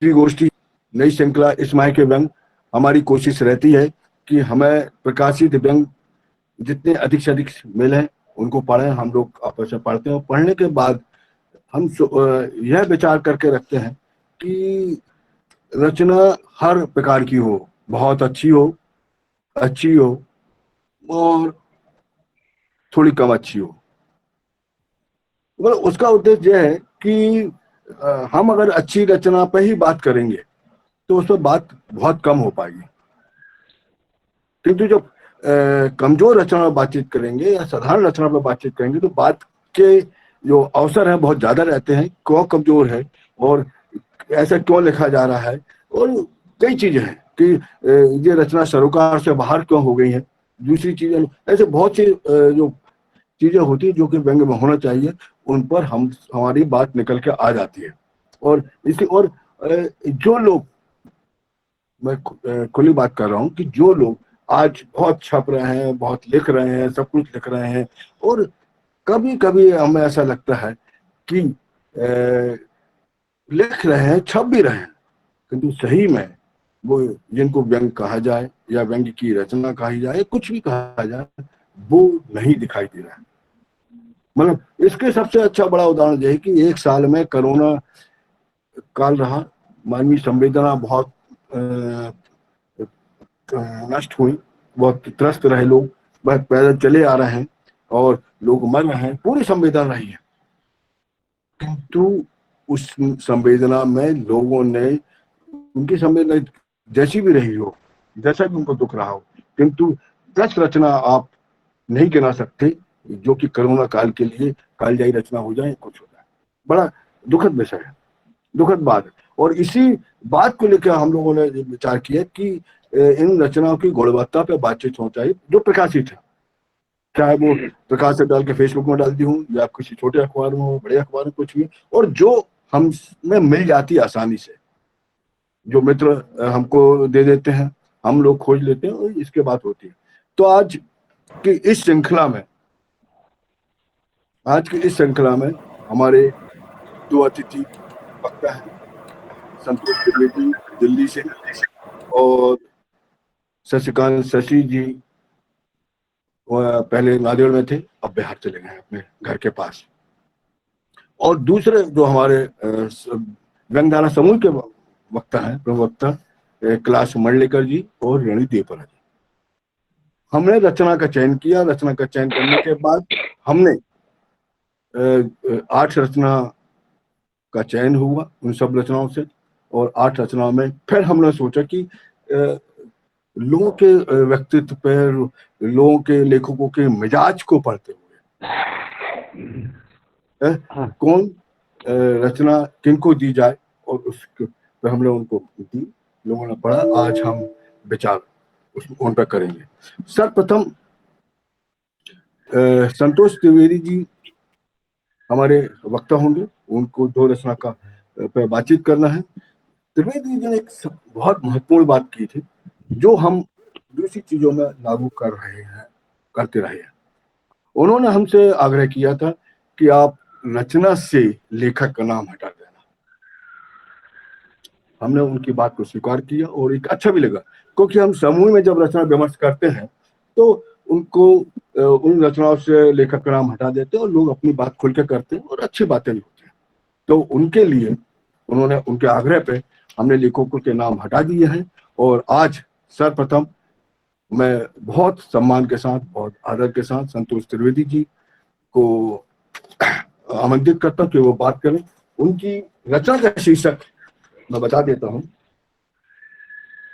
गोष्ठी, नई श्रृंखला इस माह के व्यंग, हमारी कोशिश रहती है कि हमें प्रकाशित व्यंग जितने अधिक से अधिक मिले उनको पढ़ें। हम लोग आपस में पढ़ते हैं और पढ़ने के बाद हम यह विचार करके रखते हैं कि रचना हर प्रकार की हो, बहुत अच्छी हो और थोड़ी कम अच्छी हो। मतलब उसका उद्देश्य यह है कि हम अगर अच्छी रचना पर ही बात करेंगे तो उस पर बात बहुत कम हो पाएगी, किंतु जब कमजोर रचना पर बातचीत करेंगे या साधारण रचना पर बातचीत करेंगे तो बात के जो अवसर है बहुत ज्यादा रहते हैं। क्यों कमजोर है और ऐसा क्यों लिखा जा रहा है, और कई चीजें हैं कि ये रचना सरोकार से बाहर क्यों हो गई है। दूसरी चीजें, ऐसे बहुत सी जो चीजें होती है जो कि व्यंग में होना चाहिए, उन पर हमारी बात निकल के आ जाती है। और इसी और जो लोग, मैं खुली बात कर रहा हूँ कि जो लोग आज बहुत छप रहे हैं, बहुत लिख रहे हैं, सब कुछ लिख रहे हैं, और कभी कभी हमें ऐसा लगता है कि लिख रहे हैं, छप भी रहे हैं, किंतु सही में वो जिनको व्यंग कहा जाए या व्यंग की रचना कही जाए, कुछ भी कहा जाए, वो नहीं दिखाई दे रहा है। मतलब इसके सबसे अच्छा बड़ा उदाहरण यह है कि एक साल में कोरोना काल रहा, मानवीय संवेदना बहुत नष्ट हुई, बहुत त्रस्त रहे लोग, बहुत पैदल चले आ रहे हैं और लोग मर रहे हैं, पूरी संवेदना रही है। किंतु उस संवेदना में लोगों ने, उनकी संवेदना जैसी भी रही हो, जैसा भी उनको दुख रहा हो, किंतु 10 रचना आप नहीं गिना सकते जो कि कोरोना काल के लिए कालजयी रचना हो जाए, कुछ हो जाए। बड़ा दुखद विषय है, दुखद बात है। और इसी बात को लेकर हम लोगों ने विचार किया कि इन रचनाओं की गुणवत्ता पर बातचीत होनी चाहिए जो प्रकाशित है, चाहे वो प्रकाश से डाल के फेसबुक में डाल दी हूँ या किसी छोटे अखबार में हो, बड़े अखबार में, कुछ भी, और जो हम में मिल जाती है आसानी से, जो मित्र हमको दे देते हैं, हम लोग खोज लेते हैं और इसके बात होती है। तो आज की इस श्रृंखला में हमारे दो अतिथि वक्ता हैं, संतोष त्रिवेदी दिल्ली से, और शशिकांत शशि जी पहले नांदेड़ में थे, अब बिहार चले गए अपने घर के पास। और दूसरे जो हमारे व्यंगधारा समूह के वक्ता हैं, प्रवक्ता कैलाश मंडलेकर जी और रणि देवपरा जी। हमने रचना का चयन किया। रचना का चयन करने के बाद हमने 8 रचना का चयन हुआ उन सब रचनाओं से, और 8 रचनाओं में फिर हमने सोचा कि लोगों के व्यक्तित्व पर, लोगों के लेखकों के मिजाज को पढ़ते हुए कौन रचना किनको दी जाए, और उसके पर हमने उनको दी, लोगों ने पढ़ा। आज हम विचार उन पर करेंगे। सर्वप्रथम संतोष त्रिवेदी जी हमारे वक्ता होंगे, उनको 2 रचना का पर बातचीत करना है। त्रिवेदी जी ने एक बहुत महत्वपूर्ण बात की थी जो हम दूसरी चीजों में लागू करते रहे हैं। उन्होंने हमसे आग्रह किया था कि आप रचना से लेखक का नाम हटा देना। हमने उनकी बात को स्वीकार किया और एक अच्छा भी लगा, क्योंकि हम समूह में जब रचना विमर्श करते हैं तो उनको उन रचनाओं से लेखक का नाम हटा देते हैं और लोग अपनी बात खुल के करते हैं और अच्छी बातें भी होती हैं। तो उनके लिए उनके आग्रह पे हमने लेखकों के नाम हटा दिए हैं। और आज सर्वप्रथम मैं बहुत सम्मान के साथ, बहुत आदर के साथ संतोष त्रिवेदी जी को आमंत्रित करता हूँ कि वो बात करें। उनकी रचना का शीर्षक मैं बता देता हूँ,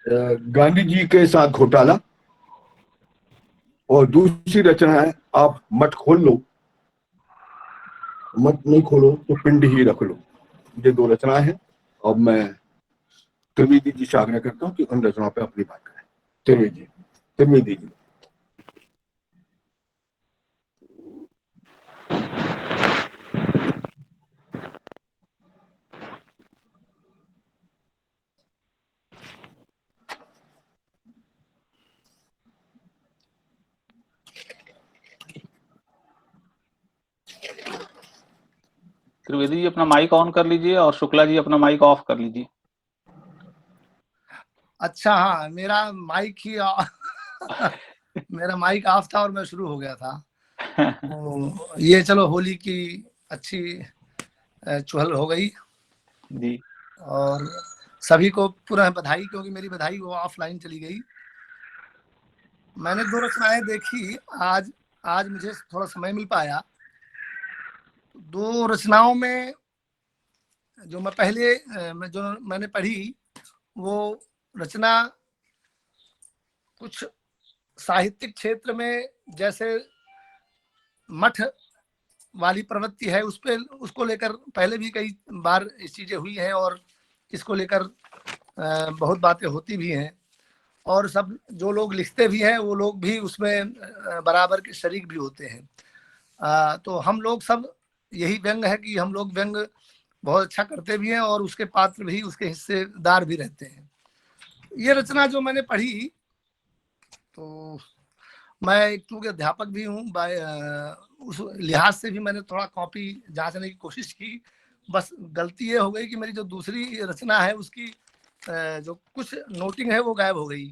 गांधी जी के साथ घोटाला, और दूसरी रचना है आप मत खोल लो, मत नहीं खोलो तो पिंड ही रख लो। ये 2 रचनाएं हैं। अब मैं त्रिवेदी जी से आग्रह करता हूँ कि उन रचनाओं पे अपनी बात करें। त्रिवेदी जी। त्रिवेदी जी अपना माइक ऑन कर लीजिए और शुक्ला जी अपना माइक ऑफ कर लीजिए। अच्छा, हाँ, मेरा माइक ही मेरा माइक ऑफ था और मैं शुरू हो गया था। तो ये चलो होली की अच्छी चुहल हो गई जी और सभी को पुनः बधाई, क्योंकि मेरी बधाई वो ऑफलाइन चली गई। मैंने 2 रचनाएं देखी आज। आज मुझे थोड़ा समय मिल पाया। 2 रचनाओं में जो मैं पहले जो मैंने पढ़ी वो रचना कुछ साहित्यिक क्षेत्र में जैसे मठ वाली प्रवृत्ति है, उस पे उसको लेकर पहले भी कई बार इस चीजें हुई हैं और इसको लेकर बहुत बातें होती भी हैं और सब जो लोग लिखते भी हैं वो लोग भी उसमें बराबर के शरीक भी होते हैं। तो हम लोग सब यही व्यंग है कि हम लोग व्यंग बहुत अच्छा करते भी हैं और उसके पात्र भी उसके हिस्सेदार भी रहते हैं। ये रचना जो मैंने पढ़ी, तो मैं चूंकि अध्यापक भी हूँ, उस लिहाज से भी मैंने थोड़ा कॉपी जांचने की कोशिश की। बस गलती ये हो गई कि मेरी जो दूसरी रचना है उसकी जो कुछ नोटिंग है वो गायब हो गई।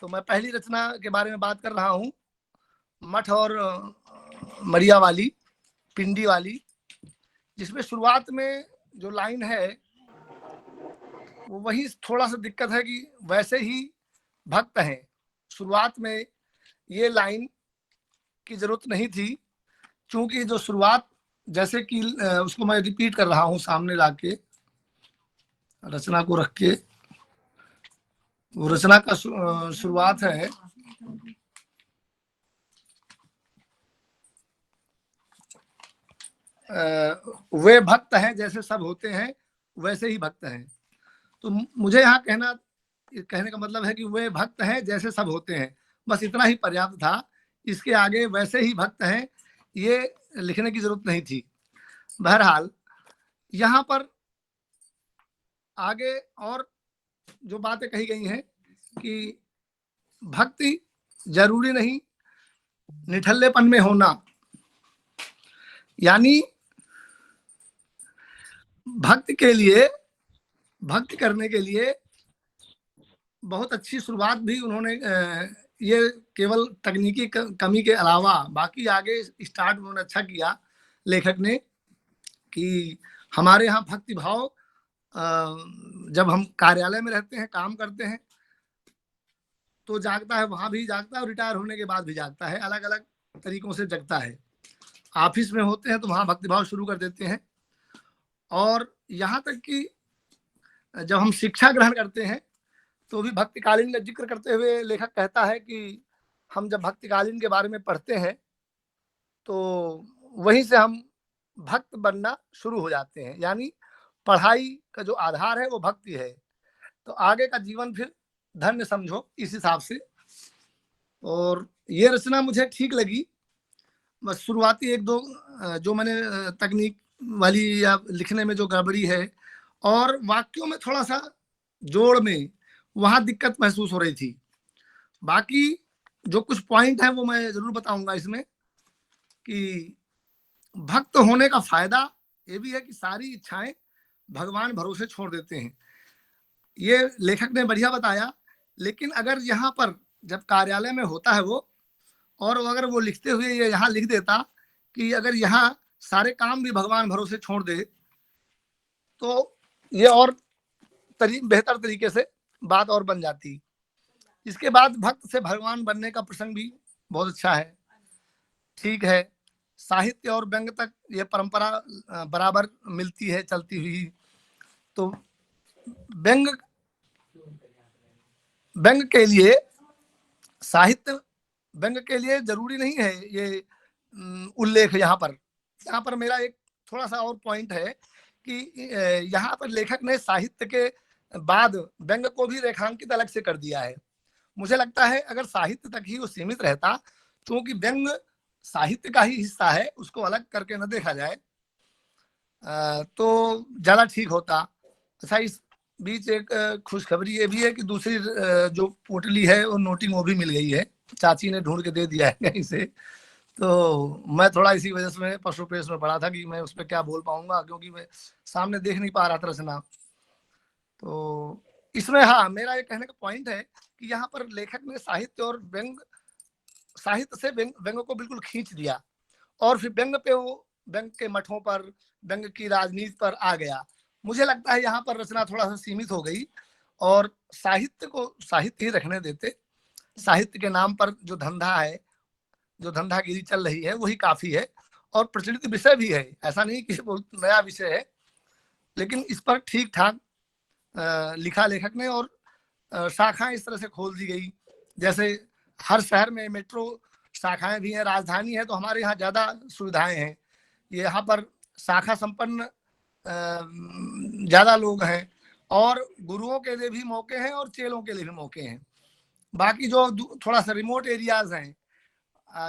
तो मैं पहली रचना के बारे में बात कर रहा हूँ, मठ और मरिया वाली, पिंडी वाली, जिसमें शुरुआत में जो लाइन है वो वही थोड़ा सा दिक्कत है कि वैसे ही भक्त हैं। शुरुआत में ये लाइन की जरूरत नहीं थी, क्योंकि जो शुरुआत जैसे कि उसको मैं रिपीट कर रहा हूँ सामने लाके रचना को रख के। वो रचना का शुरुआत है, वे भक्त हैं जैसे सब होते हैं वैसे ही भक्त हैं। तो मुझे यहाँ कहने का मतलब है कि वे भक्त हैं जैसे सब होते हैं, बस इतना ही पर्याप्त था। इसके आगे वैसे ही भक्त हैं ये लिखने की जरूरत नहीं थी। बहरहाल यहाँ पर आगे और जो बातें कही गई हैं कि भक्ति जरूरी नहीं निठल्लेपन में होना, यानी भक्ति करने के लिए बहुत अच्छी शुरुआत भी उन्होंने ये केवल तकनीकी कमी के अलावा बाकी आगे स्टार्ट उन्होंने अच्छा किया लेखक ने कि हमारे यहाँ भक्ति भाव जब हम कार्यालय में रहते हैं, काम करते हैं, तो जागता है, वहां भी जागता है और रिटायर होने के बाद भी जागता है, अलग अलग तरीकों से जगता है। ऑफिस में होते हैं तो वहां भक्तिभाव शुरू कर देते हैं। और यहाँ तक कि जब हम शिक्षा ग्रहण करते हैं तो भी भक्तिकालीन का जिक्र करते हुए लेखक कहता है कि हम जब भक्तिकालीन के बारे में पढ़ते हैं तो वहीं से हम भक्त बनना शुरू हो जाते हैं, यानी पढ़ाई का जो आधार है वो भक्ति है। तो आगे का जीवन फिर धन्य समझो इस हिसाब से। और ये रचना मुझे ठीक लगी। बस शुरुआती 1-2 जो मैंने तकनीक वाली या लिखने में जो गड़बड़ी है और वाक्यों में थोड़ा सा जोड़ में वहां दिक्कत महसूस हो रही थी। बाकी जो कुछ पॉइंट है वो मैं जरूर बताऊंगा इसमें कि भक्त होने का फायदा ये भी है कि सारी इच्छाएं भगवान भरोसे छोड़ देते हैं। ये लेखक ने बढ़िया बताया। लेकिन अगर यहाँ पर जब कार्यालय में होता है वो, और अगर वो लिखते हुए ये यहाँ लिख देता कि अगर यहाँ सारे काम भी भगवान भरोसे छोड़ दे, तो ये और बेहतर तरीके से बात और बन जाती। इसके बाद भक्त से भगवान बनने का प्रसंग भी बहुत अच्छा है। ठीक है, साहित्य और व्यंग तक ये परंपरा बराबर मिलती है चलती हुई। तो व्यंग व्यंग के लिए साहित्य व्यंग के लिए जरूरी नहीं है ये उल्लेख। यहाँ पर मेरा एक थोड़ा सा और पॉइंट है कि यहाँ पर लेखक ने साहित्य के बाद व्यंग को भी रेखांकित अलग से कर दिया है। मुझे लगता है अगर साहित्य तक ही वो सीमित रहता, क्योंकि व्यंग साहित्य का ही हिस्सा है, उसको अलग करके न देखा जाए तो ज्यादा ठीक होता। अच्छा, इस बीच एक खुशखबरी ये भी है कि दूसरी जो पोटली है वो नोटिंग वो भी मिल गई है, चाची ने ढूंढ के दे दिया है कहीं से। तो मैं थोड़ा इसी वजह से पशुपेश में पड़ा था कि मैं उस पर क्या बोल पाऊंगा, क्योंकि मैं सामने देख नहीं पा रहा था रचना। तो इसमें हाँ, मेरा ये कहने का पॉइंट है कि यहाँ पर लेखक ने साहित्य और व्यंग, साहित्य से व्यंग को बिल्कुल खींच दिया और फिर व्यंग पे वो व्यंग के मठों पर, व्यंग की राजनीति पर आ गया। मुझे लगता है यहाँ पर रचना थोड़ा सा सीमित हो गई और साहित्य को साहित्य ही रखने देते। साहित्य के नाम पर जो धंधा है, जो धंधागिरी चल रही है, वही काफी है और प्रचलित विषय भी है, ऐसा नहीं कि बहुत नया विषय है, लेकिन इस पर ठीक ठाक लिखा लेखक ने और शाखाएं इस तरह से खोल दी गई। जैसे हर शहर में मेट्रो शाखाएं भी हैं, राजधानी है तो हमारे यहाँ ज्यादा सुविधाएं हैं, यहाँ पर शाखा संपन्न ज्यादा लोग हैं और गुरुओं के लिए भी मौके हैं और चेलों के लिए भी मौके हैं। बाकी जो थोड़ा सा रिमोट एरियाज हैं,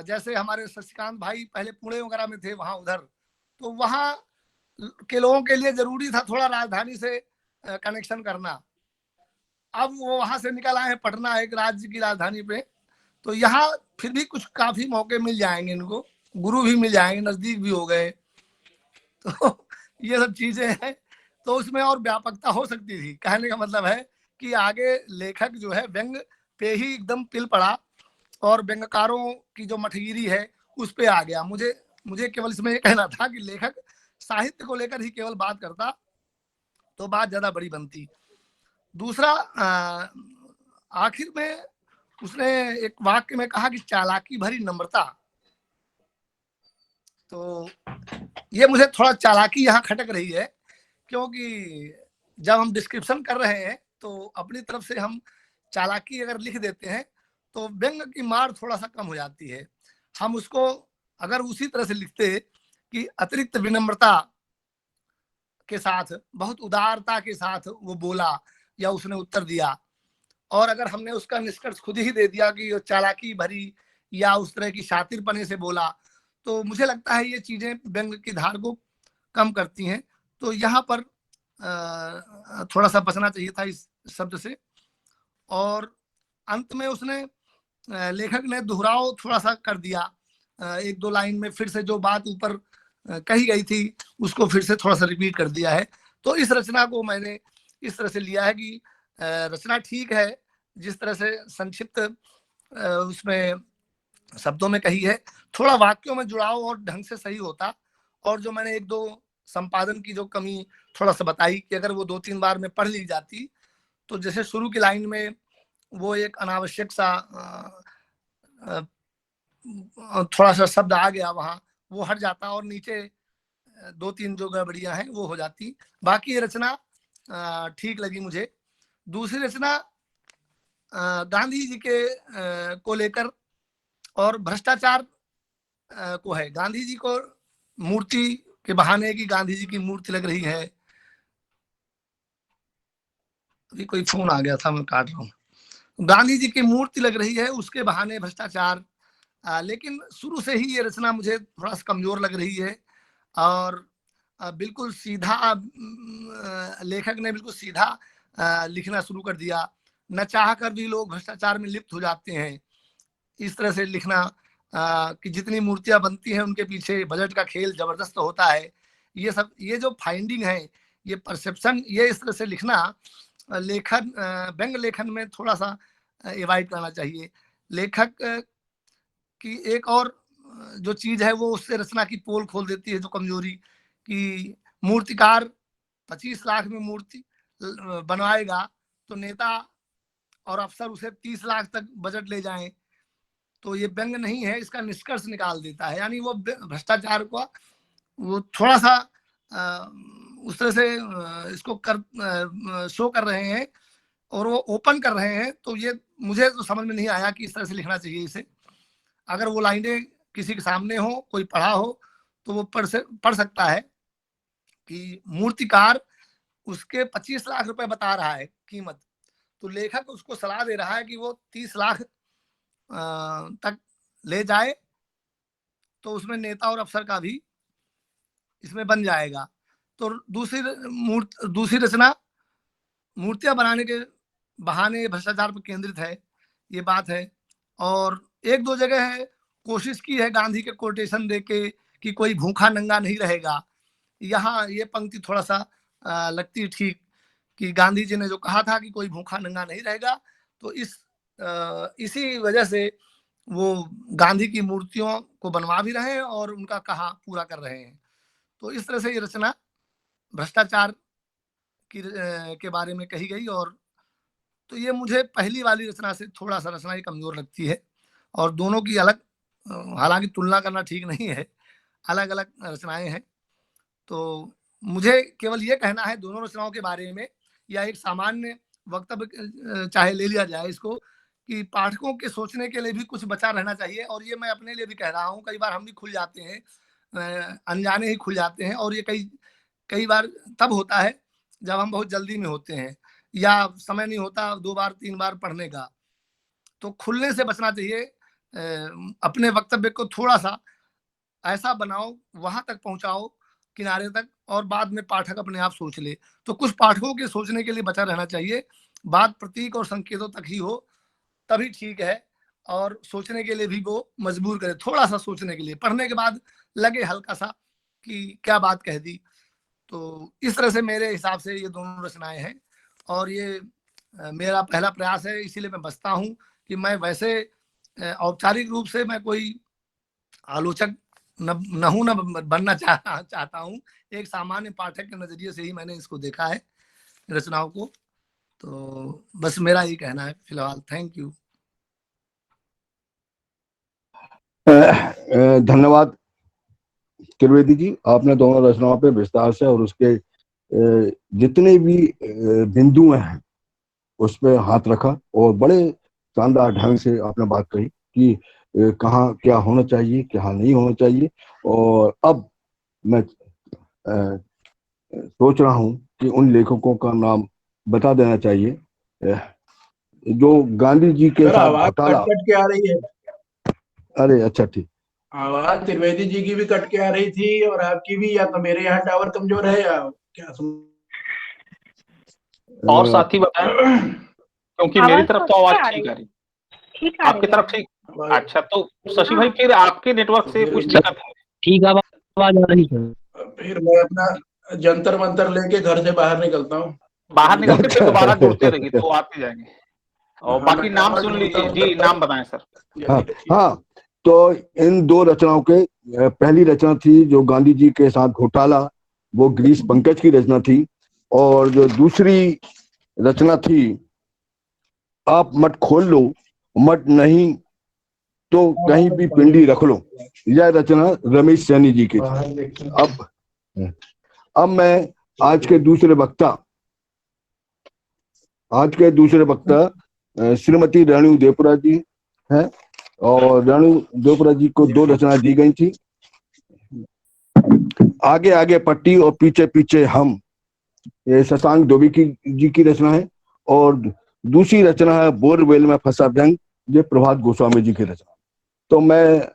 जैसे हमारे शशिकांत भाई पहले पुणे वगैरह में थे, वहां उधर तो वहां के लोगों के लिए जरूरी था थोड़ा राजधानी से कनेक्शन करना। अब वो वहां से निकल आए हैं पटना, एक राज्य की राजधानी पे, तो यहाँ फिर भी कुछ काफी मौके मिल जाएंगे इनको, गुरु भी मिल जाएंगे, नजदीक भी हो गए, तो ये सब चीजें हैं। तो उसमें और व्यापकता हो सकती थी। कहने का मतलब है कि आगे लेखक जो है व्यंग पे ही एकदम पिल पड़ा और व्यंगकारों की जो मठगिरी है उस पे आ गया। मुझे केवल इसमें ये कहना था कि लेखक साहित्य को लेकर ही केवल बात करता तो बात ज्यादा बड़ी बनती। दूसरा, आखिर में उसने एक वाक्य में कहा कि चालाकी भरी नम्रता, तो ये मुझे थोड़ा चालाकी यहाँ खटक रही है, क्योंकि जब हम डिस्क्रिप्शन कर रहे हैं तो अपनी तरफ से हम चालाकी अगर लिख देते हैं तो व्यंग की मार थोड़ा सा कम हो जाती है। हम उसको अगर उसी तरह से लिखते कि अतिरिक्त विनम्रता के साथ, बहुत उदारता के साथ वो बोला या उसने उत्तर दिया, और अगर हमने उसका निष्कर्ष खुद ही दे दिया कि ये चालाकी भरी या उस तरह की शातिरपने से बोला, तो मुझे लगता है ये चीजें व्यंग की धार को कम करती हैं। तो यहाँ पर थोड़ा सा बचना चाहिए था इस शब्द से। और अंत में उसने लेखक ने दोहराव थोड़ा सा कर दिया, एक दो लाइन में फिर से जो बात ऊपर कही गई थी उसको फिर से थोड़ा सा रिपीट कर दिया है। तो इस रचना को मैंने इस तरह से लिया है कि रचना ठीक है जिस तरह से संक्षिप्त उसमें शब्दों में कही है, थोड़ा वाक्यों में जुड़ाव और ढंग से सही होता। और जो मैंने एक दो संपादन की जो कमी थोड़ा सा बताई कि अगर वो 2-3 बार में पढ़ ली जाती तो जैसे शुरू की लाइन में वो एक अनावश्यक सा थोड़ा सा शब्द आ गया, वहां वो हट जाता और नीचे 2-3 जो गड़बड़ियां हैं वो हो जाती। बाकी ये रचना ठीक लगी मुझे। दूसरी रचना गांधी जी के को लेकर और भ्रष्टाचार को है। गांधी जी को मूर्ति के बहाने की गांधी जी की मूर्ति लग रही है। अभी कोई फोन आ गया था, मैं काट रहा हूँ। गांधी जी की मूर्ति लग रही है, उसके बहाने भ्रष्टाचार। लेकिन शुरू से ही ये रचना मुझे थोड़ा सा कमजोर लग रही है और बिल्कुल सीधा लेखक ने बिल्कुल सीधा लिखना शुरू कर दिया। न चाह कर भी लोग भ्रष्टाचार में लिप्त हो जाते हैं। इस तरह से लिखना कि जितनी मूर्तियां बनती हैं उनके पीछे बजट का खेल जबरदस्त होता है। ये सब, ये जो फाइंडिंग है, ये परसेप्शन, ये इस तरह से लिखना लेखन व्यंग लेखन में थोड़ा सा एवॉइड करना चाहिए। लेखक की एक और जो चीज है वो उससे रचना की पोल खोल देती है, जो कमजोरी कि मूर्तिकार 25 लाख में मूर्ति बनवाएगा तो नेता और अफसर उसे 30 लाख तक बजट ले जाएं, तो ये व्यंग नहीं है, इसका निष्कर्ष निकाल देता है। यानी वो भ्रष्टाचार को वो थोड़ा सा उस तरह से इसको शो कर रहे हैं और वो ओपन कर रहे हैं। तो ये मुझे तो समझ में नहीं आया कि इस तरह से लिखना चाहिए इसे। अगर वो लाइनें किसी के सामने हो, कोई पढ़ा हो, तो वो पढ़ सकता है कि मूर्तिकार उसके 25 लाख रुपए बता रहा है कीमत, तो लेखक उसको सलाह दे रहा है कि वो 30 लाख तक ले जाए, तो उसमें नेता और अफसर का भी इसमें बन जाएगा। तो दूसरी रचना मूर्तियां बनाने के बहाने भ्रष्टाचार पर केंद्रित है, ये बात है। और एक दो जगह है कोशिश की है गांधी के कोटेशन देके कि कोई भूखा नंगा नहीं रहेगा। यहाँ ये पंक्ति थोड़ा सा लगती ठीक कि गांधी जी ने जो कहा था कि कोई भूखा नंगा नहीं रहेगा, तो इसी वजह से वो गांधी की मूर्तियों को बनवा भी रहे हैं और उनका कहा पूरा कर रहे हैं। तो इस तरह से ये रचना भ्रष्टाचार के बारे में कही गई, और तो ये मुझे पहली वाली रचना से थोड़ा सा रचना ही कमजोर लगती है, और दोनों की अलग, हालांकि तुलना करना ठीक नहीं है, अलग अलग रचनाएं हैं। तो मुझे केवल ये कहना है दोनों रचनाओं के बारे में, या एक सामान्य वक्तव्य चाहे ले लिया जाए इसको, कि पाठकों के सोचने के लिए भी कुछ बचा रहना चाहिए। और ये मैं अपने लिए भी कह रहा हूँ, कई बार हम भी खुल जाते हैं, अनजाने ही खुल जाते हैं, और ये कई बार तब होता है जब हम बहुत जल्दी में होते हैं या समय नहीं होता 2 बार 3 बार पढ़ने का। तो खुलने से बचना चाहिए, अपने वक्तव्य को थोड़ा सा ऐसा बनाओ, वहां तक पहुंचाओ किनारे तक, और बाद में पाठक अपने आप सोच ले। तो कुछ पाठकों के सोचने के लिए बचा रहना चाहिए, बात प्रतीक और संकेतों तक ही हो तभी ठीक है, और सोचने के लिए भी वो मजबूर करे, थोड़ा सा सोचने के लिए, पढ़ने के बाद लगे हल्का सा कि क्या बात कह दी। तो इस तरह से मेरे हिसाब से ये दोनों रचनाएं हैं, और ये मेरा पहला प्रयास है, इसीलिए मैं बचता हूँ कि मैं वैसे औपचारिक रूप से मैं कोई आलोचक न हूं, न बनना चाहता हूँ। एक सामान्य पाठक के नजरिए से ही मैंने इसको देखा है, रचनाओं को। तो बस मेरा यही कहना है फिलहाल। Thank you. धन्यवाद त्रिवेदी जी, आपने दोनों रचनाओं पे विस्तार से और उसके जितने भी बिंदु हैं उस पे हाथ रखा, और बड़े शानदार ढंग से आपने बात कही कि कहाँ क्या होना चाहिए, क्या नहीं होना चाहिए। और अब मैं सोच रहा हूँ कि उन लेखकों का नाम बता देना चाहिए जो गांधी जी के सर साथ आवाज कट घोटाला। कट के आ रही है। अरे अच्छा, ठीक। आवाज त्रिवेदी जी की भी कट के आ रही थी और आपकी भी, या तो मेरे यहाँ टावर कमजोर है या क्या और साथी बताएं, क्योंकि मेरी तरफ तो आवाज ठीक आ रही, ठीक आ आपकी रही है। तरफ ठीक? अच्छा, तो शशि भाई फिर आपके नेटवर्क से कुछ दिक्कत है? ठीक आवाज आ रही है। फिर मैं अपना जंतर मंतर लेके घर से बाहर निकलता हूँ। बाहर निकल के फिर दोबारा जुड़ते रहिए तो आते जाएंगे। और बाकी नाम सुन लीजिए जी, नाम बताएं सर। हाँ, तो इन दो रचनाओं के, पहली रचना थी जो गांधी जी के साथ घोटाला, वो गिरीश पंकज की रचना थी। और जो दूसरी रचना थी आप मत खोल लो, मत नहीं तो कहीं भी पिंडी रख लो, यह रचना रमेश सैनी जी की थी। अब मैं आज के दूसरे वक्ता श्रीमती रेणु देवपुरा जी हैं, और रेणु देवपुरा जी को दो रचनाएं दी गई थी, आगे आगे पट्टी और पीछे पीछे हम, ये शशांक दुबे जी की रचना है। और दूसरी रचना है बोरवेल में फंसा व्यंग, ये प्रभात गोस्वामी जी की रचना। तो मैं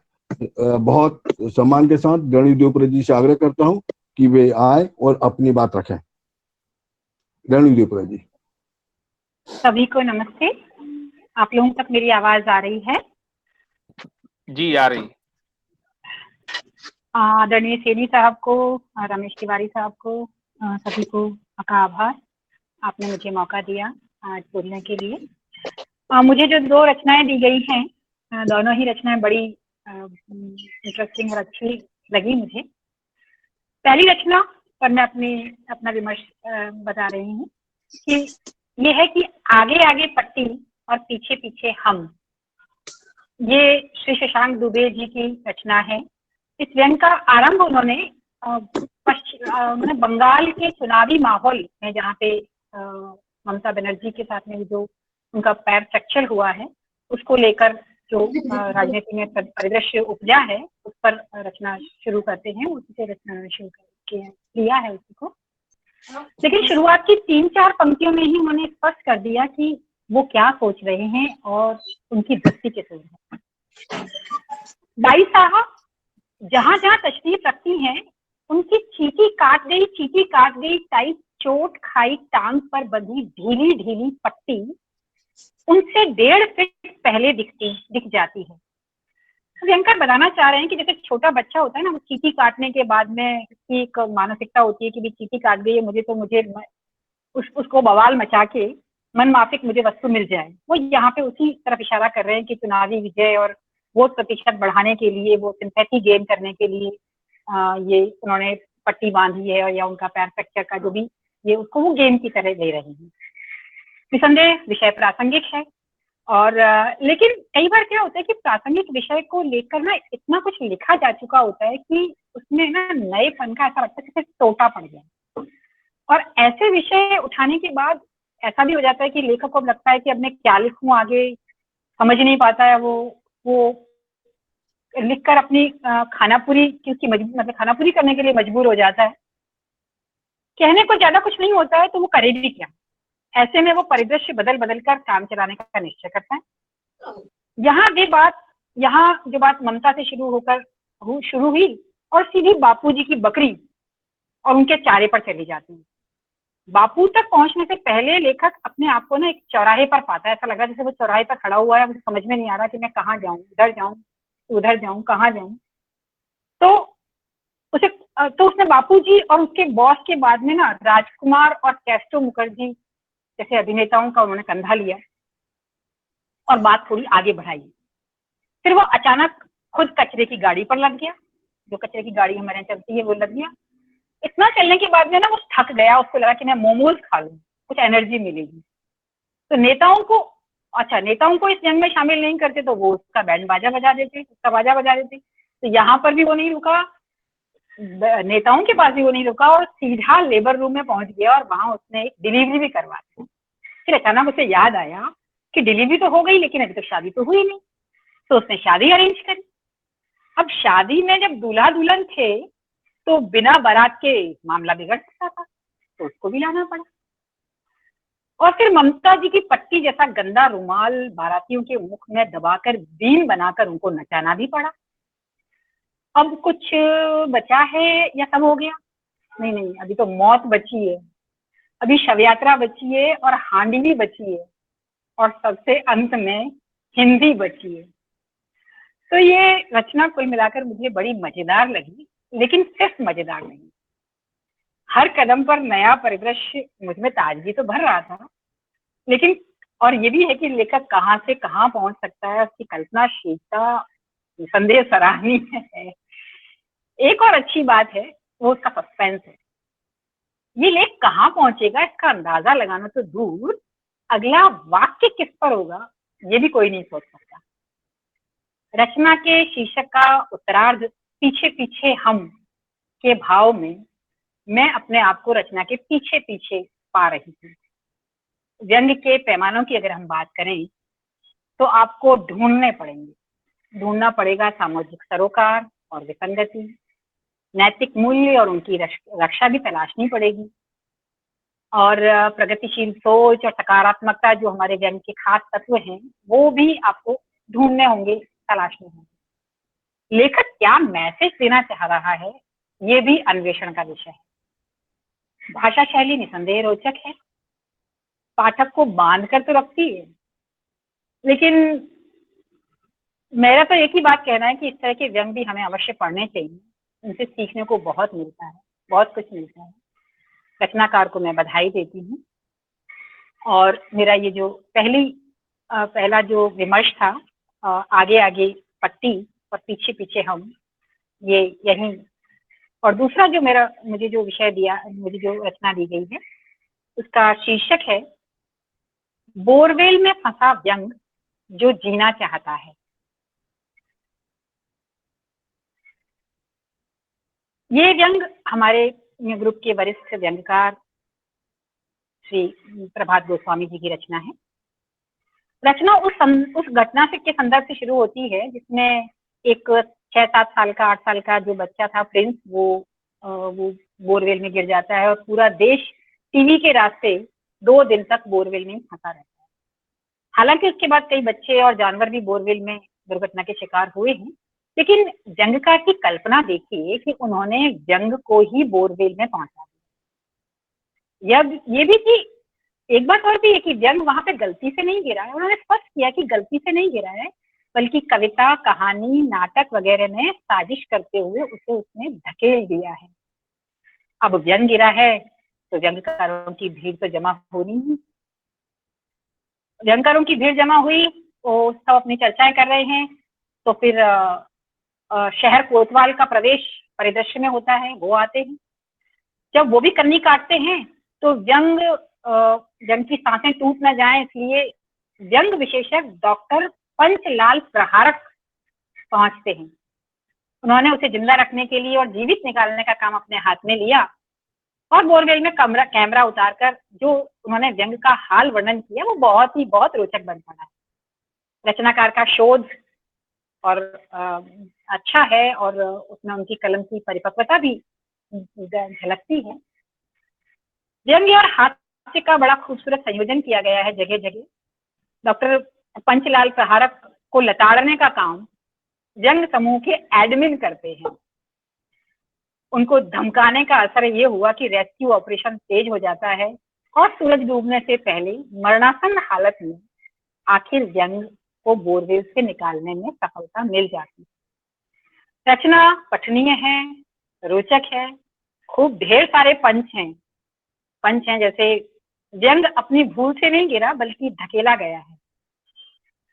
बहुत सम्मान के साथ रेणु देवपुरा जी से आग्रह करता हूं कि वे आए और अपनी बात रखें। रेणु देवपुरा जी। सभी को नमस्ते। आप लोगों तक मेरी आवाज आ रही है? जी आ रही। आदरणीय सैनी साहब को, रमेश तिवारी साहब को, सभी को का आभार, आपने मुझे मौका दिया आज बोलने के लिए। मुझे जो दो रचनाएं दी गई हैं, दोनों ही रचनाएं बड़ी इंटरेस्टिंग और अच्छी लगी मुझे। पहली रचना पर मैं अपना विमर्श बता रही हूँ कि ये है कि आगे आगे पट्टी और पीछे पीछे हम, ये श्री शशांक दुबे जी की रचना है। इस व्यंग का आरंभ उन्होंने बंगाल के चुनावी माहौल में, जहाँ पे ममता बनर्जी के साथ में जो उनका पैर फ्रैक्चर हुआ है, उसको लेकर जो राजनीति में परिदृश्य उपजा है, उस पर रचना शुरू करते हैं। उसी से रचना शुरू किया है उसी को। लेकिन शुरुआत की 3-4 पंक्तियों में ही उन्होंने स्पष्ट कर दिया कि वो क्या सोच रहे हैं और उनकी दृष्टि कैसे है। भाई साहब जहां जहां तशरीफ रखती हैं, उनकी चीटी काट गई टाइप चोट खाई टांग पर बंधी ढीली ढीली पट्टी उनसे 1.5 फीट पहले दिख जाती है। व्यंकर बताना चाह रहे हैं कि जैसे छोटा बच्चा होता है ना, वो चीटी काटने के बाद में एक मानसिकता होती है कि भी चीटी काट गई है, मुझे उसको बवाल मचा के मन माफिक मुझे वस्तु मिल जाए, वो यहाँ पे उसी तरफ इशारा कर रहे हैं कि चुनावी विजय और वोट प्रतिशत बढ़ाने के लिए, वो सिंपैथी गेन करने के लिए ये उन्होंने पट्टी बांधी है, और या उनका पैर फ्रैक्चर का जो भी, ये उसको वो गेम की तरह ले रही है। निसंदेह विषय प्रासंगिक है, और लेकिन कई बार क्या होता है कि प्रासंगिक विषय को लेकर ना इतना कुछ लिखा जा चुका होता है कि उसमें ना नएपन का ऐसा लगता है कि टोटा पड़ गया, और ऐसे विषय उठाने के बाद ऐसा भी हो जाता है कि लेखक को लगता है कि अब मैं क्या लिखूं, आगे समझ नहीं पाता है, वो लिखकर अपनी खानापुरी की उसकी मतलब खानापुरी करने के लिए मजबूर हो जाता है। कहने को ज्यादा कुछ नहीं होता है तो वो करे भी क्या। ऐसे में वो परिदृश्य बदल बदल कर काम चलाने का निश्चय करता है। यहाँ जो बात ममता से शुरू हुई और सीधी बापूजी की बकरी और उनके चारे पर चली जाती है। बापू तक पहुंचने से पहले लेखक अपने आप को ना एक चौराहे पर पाता है। ऐसा लगा जैसे वो चौराहे पर खड़ा हुआ है, मुझे समझ में नहीं आ रहा कि मैं कहाँ जाऊं, इधर जाऊं, उधर जाऊं, कहाँ जाऊं। तो उसने बापूजी और उसके बॉस के बाद में ना राजकुमार और कैस्टो मुखर्जी जैसे अभिनेताओं का उन्होंने कंधा लिया और बात थोड़ी आगे बढ़ाई। फिर वो अचानक खुद कचरे की गाड़ी पर लग गया, जो कचरे की गाड़ी हमारे यहाँ चलती है वो लग गया। इतना चलने के बाद में ना वो थक गया, उसको लगा कि मैं मोमोज खा लूं, कुछ एनर्जी मिलेगी। तो नेताओं को इस जंग में शामिल नहीं करते तो वो उसका बैंड बाजा बजा देते, उसका बाजा बजा देते। तो यहाँ पर भी वो नहीं रुका, नेताओं के पास भी वो नहीं रुका और सीधा लेबर रूम में पहुंच गया और वहां उसने एक डिलीवरी भी करवा दी। फिर अचानक उसे याद आया कि डिलीवरी तो हो गई लेकिन अभी तक शादी तो हुई नहीं, तो उसने शादी अरेंज करी। अब शादी में जब दूल्हा दुल्हन थे तो बिना बारात के मामला बिगड़ सकता था, तो उसको भी लाना पड़ा। और फिर ममता जी की पट्टी जैसा गंदा रुमाल बारातियों के मुख में दबाकर बीन बनाकर उनको नचाना भी पड़ा। अब कुछ बचा है या सब हो गया? नहीं, अभी तो मौत बची है, अभी शव यात्रा बची है और हांडी भी बची है और सबसे अंत में हिंदी बची है। तो ये रचना कुल मिलाकर मुझे बड़ी मजेदार लगी, लेकिन सिर्फ मजेदार नहीं, हर कदम पर नया परिदृश्य मुझमें ताजगी तो भर रहा था। लेकिन और ये भी है कि लेखक कहाँ से कहाँ पहुंच सकता है, उसकी कल्पनाशीलता निसंदेह सराहनीय है। एक और अच्छी बात है वो उसका सस्पेंस है। ये लेख कहाँ पहुंचेगा इसका अंदाजा लगाना तो दूर, अगला वाक्य किस पर होगा ये भी कोई नहीं सोच सकता। रचना के शीर्षक का उत्तरार्ध पीछे पीछे हम के भाव में मैं अपने आप को रचना के पीछे पीछे पा रही थी। व्यंग के पैमानों की अगर हम बात करें तो आपको ढूंढना पड़ेगा सामाजिक सरोकार और विसंगति, नैतिक मूल्य और उनकी रक्षा भी तलाशनी पड़ेगी, और प्रगतिशील सोच और सकारात्मकता जो हमारे व्यंग के खास तत्व हैं वो भी आपको ढूंढने होंगे, तलाशने होंगे। लेखक क्या मैसेज देना चाह रहा है ये भी अन्वेषण का विषय है। भाषा शैली निसंदेह रोचक है, पाठक को बांध कर तो रखती है, लेकिन मेरा तो एक ही बात कहना है कि इस तरह के व्यंग भी हमें अवश्य पढ़ने चाहिए, उनसे सीखने को बहुत मिलता है, बहुत कुछ मिलता है। रचनाकार को मैं बधाई देती हूँ, और मेरा ये जो पहला जो विमर्श था आगे आगे पट्टी और पीछे पीछे हम, ये यही, और दूसरा जो मुझे जो विषय दिया, मुझे जो रचना दी गई है उसका शीर्षक है बोरवेल में फंसा व्यंग जो जीना चाहता है। ये व्यंग हमारे ग्रुप के वरिष्ठ व्यंगकार श्री प्रभात गोस्वामी जी की रचना है। रचना उस घटना के संदर्भ से शुरू होती है जिसमें एक 6-7 साल का 8 साल का जो बच्चा था प्रिंस, वो बोरवेल में गिर जाता है और पूरा देश टीवी के रास्ते 2 दिन तक बोरवेल में फंसा रहता है। हालांकि उसके बाद कई बच्चे और जानवर भी बोरवेल में दुर्घटना के शिकार हुए हैं, लेकिन व्यंगकार की कल्पना देखिए कि उन्होंने व्यंग को ही बोरवेल में पहुंचा दिया। ये भी कि एक बात और भी है कि व्यंग वहां पे गलती से नहीं गिरा है, उन्होंने स्पष्ट किया कि गलती से नहीं गिरा है, बल्कि कविता, कहानी, नाटक वगैरह में साजिश करते हुए उसे उसने धकेल दिया है। अब व्यंग गिरा है तो व्यंग्यकारों की भीड़ तो जमा होनी ही। व्यंग्यकारों की भीड़ जमा हुई, वो सब अपनी चर्चाएं कर रहे हैं। तो फिर शहर कोतवाल का प्रवेश परिदृश्य में होता है, वो आते हैं। जब वो भी कन्नी काटते हैं तो व्यंग की सांसें टूट न जाए इसलिए व्यंग विशेषज्ञ डॉक्टर पंचलाल प्रहारक पहुंचते हैं। उन्होंने उसे जिंदा रखने के लिए और जीवित निकालने का काम अपने हाथ में लिया और बोरवेल में कैमरा उतारकर जो उन्होंने व्यंग का हाल वर्णन किया वो बहुत रोचक बन पड़ा है। रचनाकार का शोध और अच्छा है और उसमें उनकी कलम की परिपक्वता भी झलकती है। व्यंग और हास्य का बड़ा खूबसूरत संयोजन किया गया है जगह जगह। डॉक्टर पंचलाल प्रहारक को लताड़ने का काम व्यंग समूह के एडमिन करते हैं। उनको धमकाने का असर ये हुआ कि रेस्क्यू ऑपरेशन तेज हो जाता है और सूरज डूबने से पहले मरणासन हालत में आखिर व्यंग को बोरवेल से निकालने में सफलता मिल जाती है। रचना पठनीय है, रोचक है, खूब ढेर सारे पंच हैं जैसे व्यंग अपनी भूल से नहीं गिरा बल्कि धकेला गया है।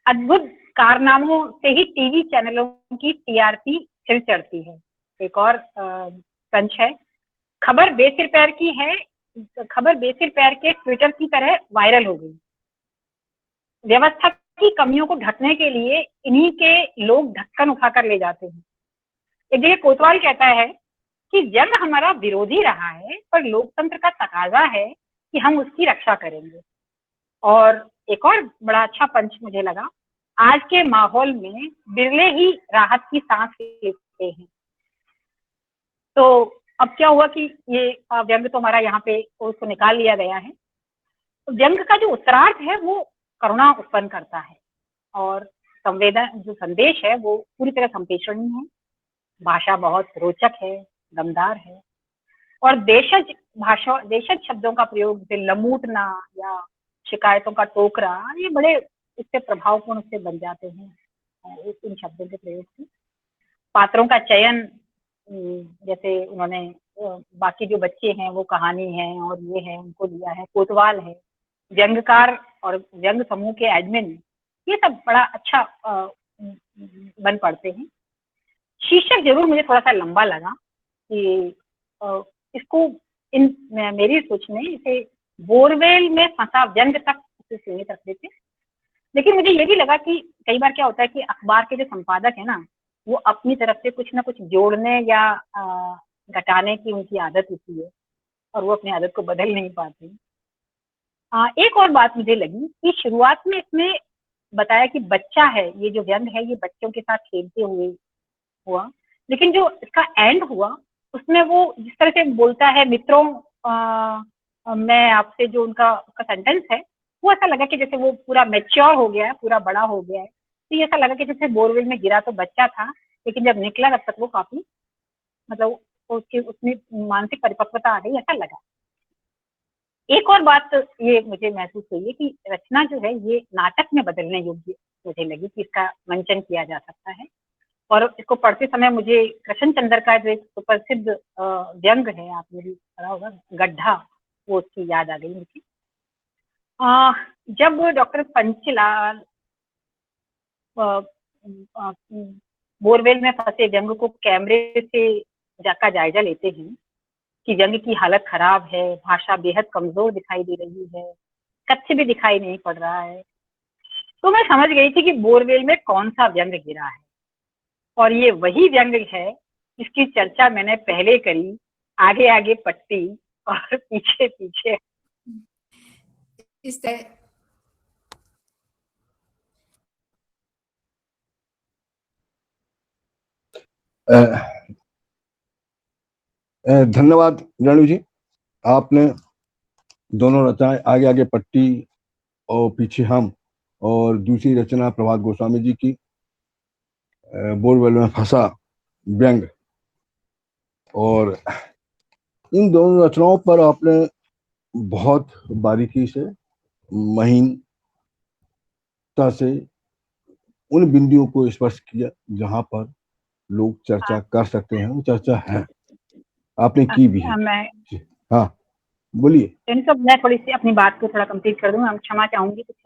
अद्भुत कारनामों से ही टीवी चैनलों की टीआरपी फिर चढ़ती है। एक और पंच है, खबर बेसिर पैर की है, खबर बेसिर पैर के ट्विटर की तरह वायरल हो गई। व्यवस्था की कमियों को ढकने के लिए इन्हीं के लोग ढक्कन उठाकर ले जाते हैं। एक जगह कोतवाल कहता है कि व्यंग हमारा विरोधी रहा है पर लोकतंत्र का तकाजा है कि हम उसकी रक्षा करेंगे। और एक और बड़ा अच्छा पंच मुझे लगा, आज के माहौल में बिरले ही राहत की सांस लेते हैं। तो अब क्या हुआ कि ये व्यंग तो हमारा यहाँ पे उसको निकाल लिया गया है। तो व्यंग का जो उत्तरार्थ है वो करुणा उत्पन्न करता है और संवेदन जो संदेश है वो पूरी तरह संप्रेषणीय है। भाषा बहुत रोचक है, दमदार है और देशज शब्दों का प्रयोग जैसे लमूटना या शिकायतों का टोकरा, ये बड़े इससे प्रभावपूर्ण से बन जाते हैं इन शब्दों के प्रयोग से। पात्रों का चयन, जैसे उन्होंने बाकी जो बच्चे हैं वो कहानी है और ये है उनको दिया है, कोतवाल है, व्यंग्यकार और व्यंग समूह के एडमिन, ये सब बड़ा अच्छा बन पड़ते हैं। शीर्षक जरूर मुझे थोड़ा सा लंबा लगा कि इसको मेरी सोच में इसे बोरवेल में फंसा व्यंग तक सीमित रख देते। लेकिन मुझे ये भी लगा कि कई बार क्या होता है कि अखबार के जो संपादक है ना वो अपनी तरफ से कुछ ना कुछ जोड़ने या घटाने की उनकी आदत होती है और वो अपनी आदत को बदल नहीं पाते। एक और बात मुझे लगी कि शुरुआत में इसमें बताया कि बच्चा है, ये जो व्यंग है ये बच्चों के साथ खेलते हुए हुआ, लेकिन जो इसका एंड हुआ उसमें वो जिस तरह से बोलता है मित्रों मैं आपसे, जो उनका सेंटेंस है वो ऐसा लगा कि जैसे वो पूरा मैच्योर हो गया है, पूरा बड़ा हो गया है। तो ये ऐसा लगा कि जैसे बोरवेल में गिरा तो बच्चा था लेकिन जब निकला तब तक वो काफी मतलब उसकी उसमें मानसिक परिपक्वता आ गई, ऐसा लगा। एक और बात ये मुझे महसूस हुई है कि रचना जो है ये नाटक में बदलने योग्य मुझे लगी कि इसका मंचन किया जा सकता है। और इसको पढ़ते समय मुझे कृष्ण चंद्र का जो एक सुप्रसिद्ध व्यंग है, आपने भी पढ़ा होगा, गड्ढा, वो उसकी याद आ गई मुझे। जब डॉक्टर पंचलाल बोरवेल में फंसे व्यंग को कैमरे से जाकर जायजा लेते हैं कि व्यंग की हालत खराब है, भाषा बेहद कमजोर दिखाई दे रही है, कच्छ भी दिखाई नहीं पड़ रहा है, तो मैं समझ गई थी कि बोरवेल में कौन सा व्यंग गिरा है। और ये वही व्यंग है जिसकी चर्चा मैंने पहले करी, आगे आगे पट्टी और पीछे पीछे। इस तरह धन्यवाद रेणु जी, आपने दोनों रचनाएं आगे आगे पट्टी और पीछे हम और दूसरी रचना प्रभात गोस्वामी जी की बोरवेल में फंसा व्यंग, और इन दोनों रचनाओं पर आपने बहुत बारीकी से, महीनता से उन बिंदुओं को स्पर्श किया जहां पर लोग चर्चा कर सकते हैं, वो चर्चा है, आपने की भी है। मैं हाँ बोलिए। मैं थोड़ी सी अपनी बात को थोड़ा कंप्लीट कर दूं, हम क्षमा चाहूंगी, कुछ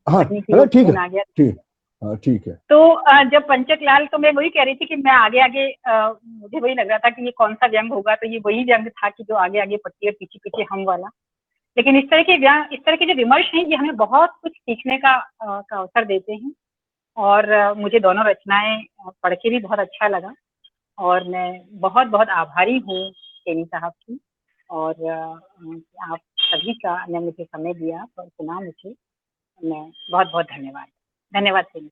हाँ तकनीकी है ना, ठीक फोन है, आ गया। ठीक, हाँ ठीक है। तो जब पंचक लाल, तो मैं वही कह रही थी कि मैं आगे आगे मुझे वही लग रहा था कि ये कौन सा व्यंग होगा, तो ये वही व्यंग था कि जो आगे आगे पट्टी और पीछे पीछे हम वाला। लेकिन इस तरह के जो विमर्श हैं, ये हमें बहुत कुछ सीखने का अवसर देते हैं। और मुझे दोनों रचनाएं पढ़ के भी बहुत अच्छा लगा, और मैं बहुत बहुत आभारी हूँ केनी साहब की, और आप सभी का ने मुझे समय दिया और सुना मुझे। मैं बहुत बहुत धन्यवाद केनी।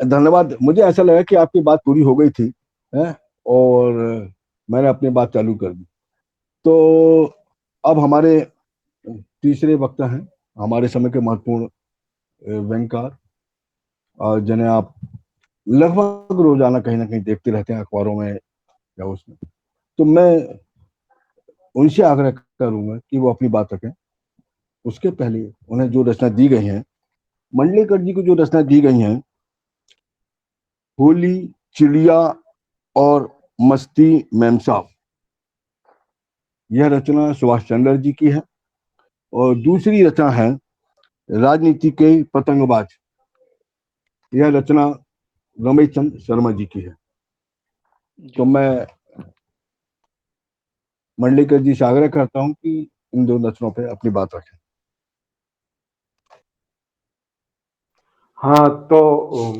धन्यवाद। मुझे ऐसा लगा कि आपकी बात पूरी हो गई थी, है, और मैंने अपनी बात चालू कर दी। तो अब हमारे तीसरे वक्ता हैं, हमारे समय के महत्वपूर्ण व्यंगकार, और जिन्हें आप लगभग रोजाना कहीं ना कहीं देखते रहते हैं, अखबारों में या उसमें। तो मैं उनसे आग्रह करूंगा कि वो अपनी बात रखें। उसके पहले उन्हें जो रचना दी गई है, मंडलेकर जी को जो रचना दी गई है, होली, चिड़िया और मस्ती मेमसाब, यह रचना सुभाष चंद्र जी की है। और दूसरी रचना है राजनीति के पतंगबाज, यह रचना रमेश चंद्र शर्मा जी की है। तो मैं मंडलेकर जी से आग्रह करता हूं कि इन दो रचनाओं पे अपनी बात रखें। हाँ, तो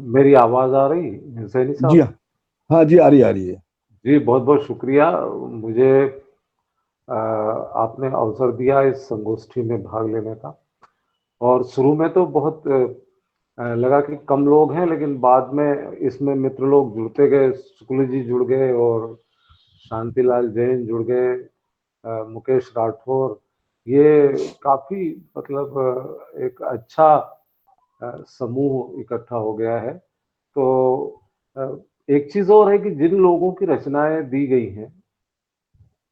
मेरी आवाज आ रही सैनी जी साहब? हाँ, हाँ जी, आ रही है। जी, बहुत बहुत शुक्रिया। मुझे आपने अवसर दिया इस संगोष्ठी में भाग लेने का। और शुरू में तो बहुत लगा कि कम लोग हैं, लेकिन बाद में इसमें मित्र लोग जुड़ते गए। शुक्ल जी जुड़ गए और शांतिलाल जैन जुड़ गए, मुकेश राठौर। ये काफी मतलब एक अच्छा समूह इकट्ठा हो गया है। तो एक चीज और है कि जिन लोगों की रचनाएं दी गई हैं,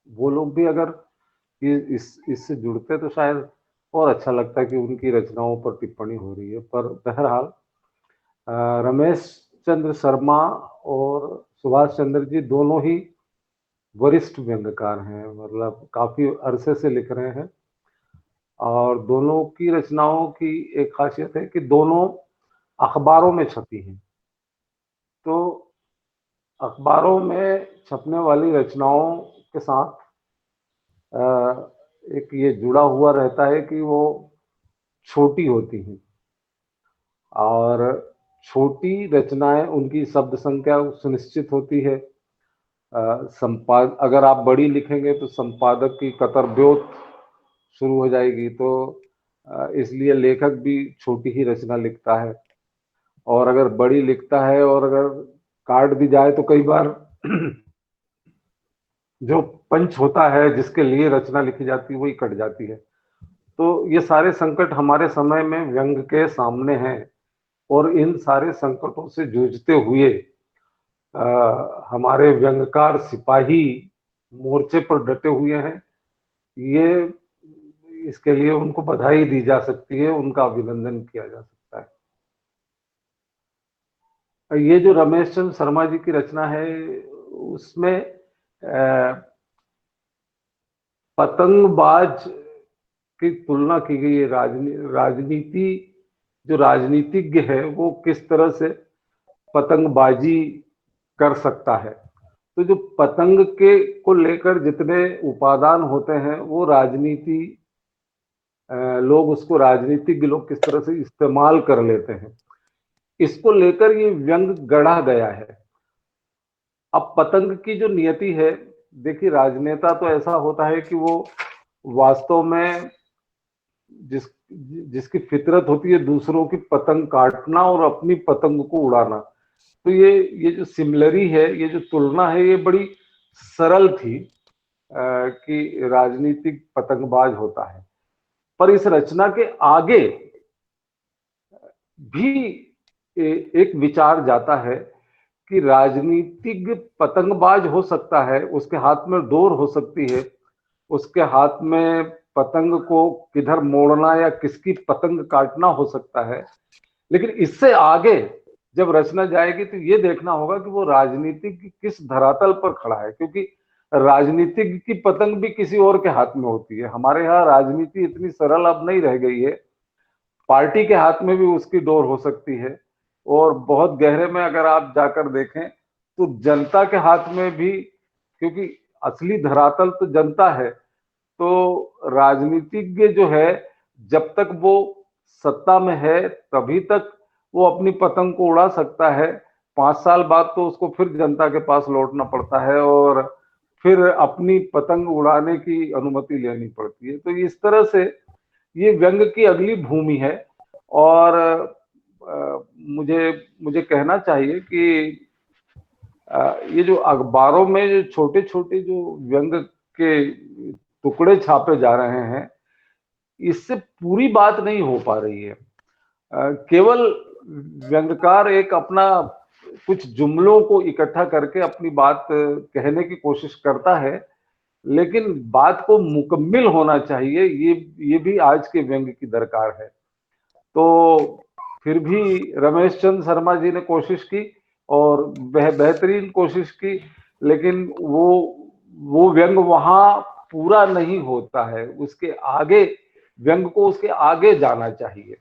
वो लोग भी अगर इससे जुड़ते तो शायद और अच्छा लगता है कि उनकी रचनाओं पर टिप्पणी हो रही है। पर बहरहाल रमेश चंद्र शर्मा और सुभाष चंद्र जी दोनों ही वरिष्ठ व्यंग्यकार हैं, मतलब काफी अरसे से लिख रहे हैं। और दोनों की रचनाओं की एक खासियत है कि दोनों अखबारों में छपी हैं। तो अखबारों में छपने वाली रचनाओं के साथ एक ये जुड़ा हुआ रहता है कि वो छोटी होती हैं, और छोटी रचनाएं उनकी शब्द संख्या सुनिश्चित होती है। अगर आप बड़ी लिखेंगे तो संपादक की कतरब्योत शुरू हो जाएगी। तो इसलिए लेखक भी छोटी ही रचना लिखता है। और अगर बड़ी लिखता है और अगर काट भी जाए तो कई बार जो पंच होता है जिसके लिए रचना लिखी जाती है वही कट जाती है। तो ये सारे संकट हमारे समय में व्यंग के सामने हैं, और इन सारे संकटों से जूझते हुए हमारे व्यंगकार सिपाही मोर्चे पर डटे हुए हैं। ये इसके लिए उनको बधाई दी जा सकती है, उनका अभिनंदन किया जा सकता है। ये जो रमेश चंद्र शर्मा जी की रचना है, उसमें पतंगबाज की तुलना की गई है। राजनीति जो राजनीतिज्ञ है वो किस तरह से पतंगबाजी कर सकता है। तो जो पतंग के को लेकर जितने उपादान होते हैं वो राजनीति लोग उसको राजनीतिज्ञ लोग किस तरह से इस्तेमाल कर लेते हैं, इसको लेकर ये व्यंग गढ़ा गया है। अब पतंग की जो नियति है, देखिए राजनेता तो ऐसा होता है कि वो वास्तव में जिसकी फितरत होती है दूसरों की पतंग काटना और अपनी पतंग को उड़ाना। तो ये जो सिमिलरी है, ये जो तुलना है, ये बड़ी सरल थी कि राजनीतिक पतंगबाज होता है। पर इस रचना के आगे भी एक विचार जाता है कि राजनीतिज्ञ पतंगबाज हो सकता है, उसके हाथ में डोर हो सकती है, उसके हाथ में पतंग को किधर मोड़ना या किसकी पतंग काटना हो सकता है। लेकिन इससे आगे जब रचना जाएगी तो ये देखना होगा कि वो राजनीति की किस धरातल पर खड़ा है, क्योंकि राजनीतिक की पतंग भी किसी और के हाथ में होती है। हमारे यहाँ राजनीति इतनी सरल अब नहीं रह गई है, पार्टी के हाथ में भी उसकी डोर हो सकती है, और बहुत गहरे में अगर आप जाकर देखें तो जनता के हाथ में भी, क्योंकि असली धरातल तो जनता है। तो राजनीतिज्ञ जो है, जब तक वो सत्ता में है तभी तक वो अपनी पतंग को उड़ा सकता है। 5 साल बाद तो उसको फिर जनता के पास लौटना पड़ता है और फिर अपनी पतंग उड़ाने की अनुमति लेनी पड़ती है। तो इस तरह से ये व्यंग की अगली भूमि है। और मुझे मुझे कहना चाहिए कि ये जो अखबारों में जो छोटे छोटे जो व्यंग के टुकड़े छापे जा रहे हैं, इससे पूरी बात नहीं हो पा रही है। केवल व्यंग्यकार एक अपना कुछ जुमलों को इकट्ठा करके अपनी बात कहने की कोशिश करता है, लेकिन बात को मुकम्मिल होना चाहिए, ये भी आज के व्यंग्य की दरकार है। तो फिर भी रमेश चंद्र शर्मा जी ने कोशिश की और वह बेहतरीन कोशिश की, लेकिन वो व्यंग वहां पूरा नहीं होता है। उसके आगे व्यंग को उसके आगे जाना चाहिए।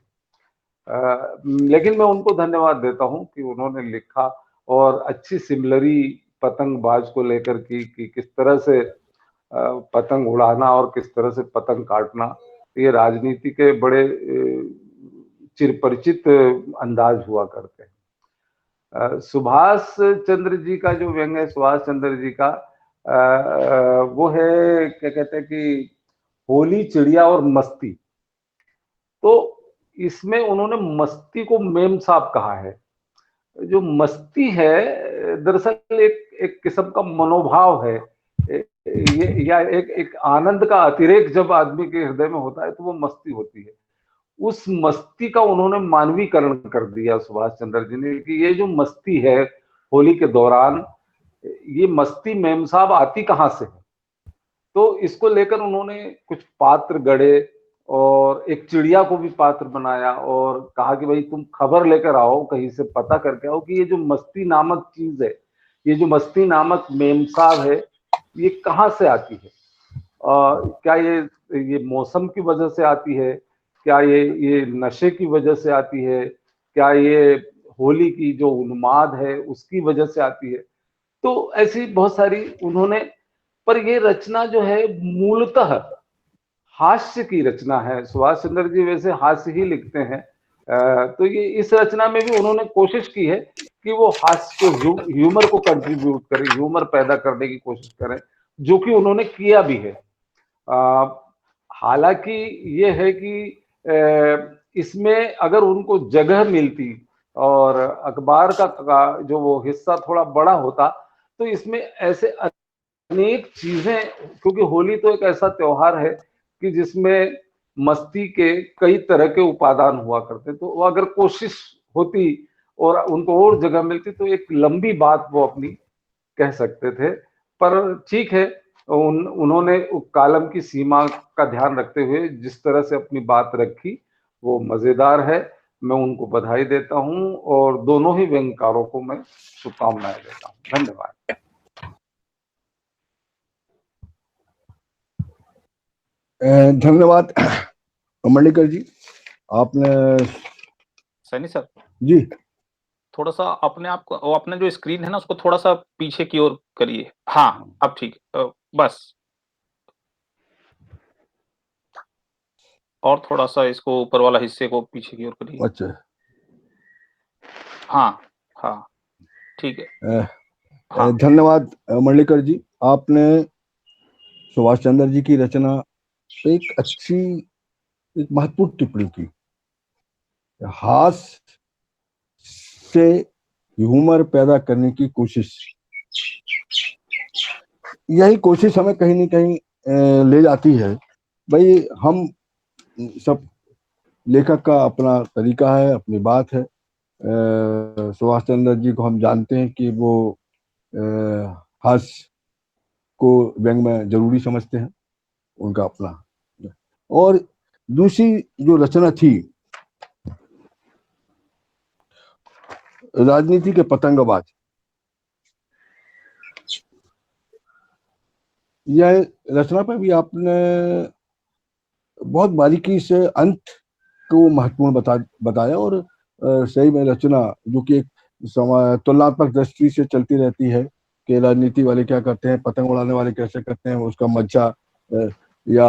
लेकिन मैं उनको धन्यवाद देता हूं कि उन्होंने लिखा और अच्छी सिमिलरी पतंगबाज को लेकर की कि किस तरह से पतंग उड़ाना और किस तरह से पतंग काटना, ये राजनीति के बड़े चिरपरिचित अंदाज हुआ करते हैं। सुभाष चंद्र जी का जो व्यंग है, सुभाष चंद्र जी का वो है, क्या कहते हैं कि होली, चिड़िया और मस्ती। तो इसमें उन्होंने मस्ती को मेम साहब कहा है। जो मस्ती है दरअसल एक किस्म का मनोभाव है, ये या एक आनंद का अतिरेक जब आदमी के हृदय में होता है तो वो मस्ती होती है। उस मस्ती का उन्होंने मानवीकरण कर दिया सुभाष चंद्र जी ने कि ये जो मस्ती है होली के दौरान, ये मस्ती मेम साहब आती कहाँ से है। तो इसको लेकर उन्होंने कुछ पात्र गढ़े और एक चिड़िया को भी पात्र बनाया और कहा कि भाई तुम खबर लेकर आओ, कहीं से पता करके आओ कि ये जो मस्ती नामक चीज है, ये जो मस्ती नामक मेम साहब है, ये कहाँ से आती है। क्या ये मौसम की वजह से आती है, क्या ये नशे की वजह से आती है, क्या ये होली की जो उन्माद है उसकी वजह से आती है। तो ऐसी बहुत सारी उन्होंने, पर ये रचना जो है मूलतः हास्य की रचना है। सुभाष चंद्र जी वैसे हास्य ही लिखते हैं, तो ये इस रचना में भी उन्होंने कोशिश की है कि वो हास्य को, ह्यूमर को कंट्रीब्यूट करें, ह्यूमर पैदा करने की कोशिश करें, जो कि उन्होंने किया भी है। हालांकि ये है कि इसमें अगर उनको जगह मिलती और अखबार का जो वो हिस्सा थोड़ा बड़ा होता, तो इसमें ऐसे अनेक चीजें, क्योंकि होली तो एक ऐसा त्योहार है कि जिसमें मस्ती के कई तरह के उपादान हुआ करते, तो वो अगर कोशिश होती और उनको और जगह मिलती तो एक लंबी बात वो अपनी कह सकते थे। पर ठीक है, उन्होंने कालम की सीमा का ध्यान रखते हुए जिस तरह से अपनी बात रखी वो मजेदार है। मैं उनको बधाई देता हूं और दोनों ही व्यंग्यकारों को मैं शुभकामनाएं देता हूं। धन्यवाद। धन्यवाद मणिकर जी, आपने। सैनी सर जी, थोड़ा सा अपने आप को, अपने जो स्क्रीन है ना उसको थोड़ा सा पीछे की ओर करिए। हाँ अब ठीक है, बस और थोड़ा सा इसको ऊपर वाला हिस्से को पीछे की ओर करिए। अच्छा। हाँ हाँ ठीक है। हाँ धन्यवाद मणिकर जी, आपने सुभाष चंद्र जी की रचना एक अच्छी, एक महत्वपूर्ण टिप्पणी की। हास्य से ह्यूमर पैदा करने की कोशिश, यही कोशिश हमें कहीं न कहीं ले जाती है। भाई हम सब, लेखक का अपना तरीका है, अपनी बात है। सुभाष चंद्र जी को हम जानते हैं कि वो हास्य को व्यंग में जरूरी समझते हैं, उनका अपना। और दूसरी जो रचना थी, राजनीति के पतंगबाज, यह रचना पर भी आपने बहुत बारीकी से अंत को महत्वपूर्ण बताया, और सही में रचना जो कि एक तुलनात्मक दृष्टि से चलती रहती है कि राजनीति वाले क्या करते हैं, पतंग उड़ाने वाले कैसे करते हैं, उसका मज्जा या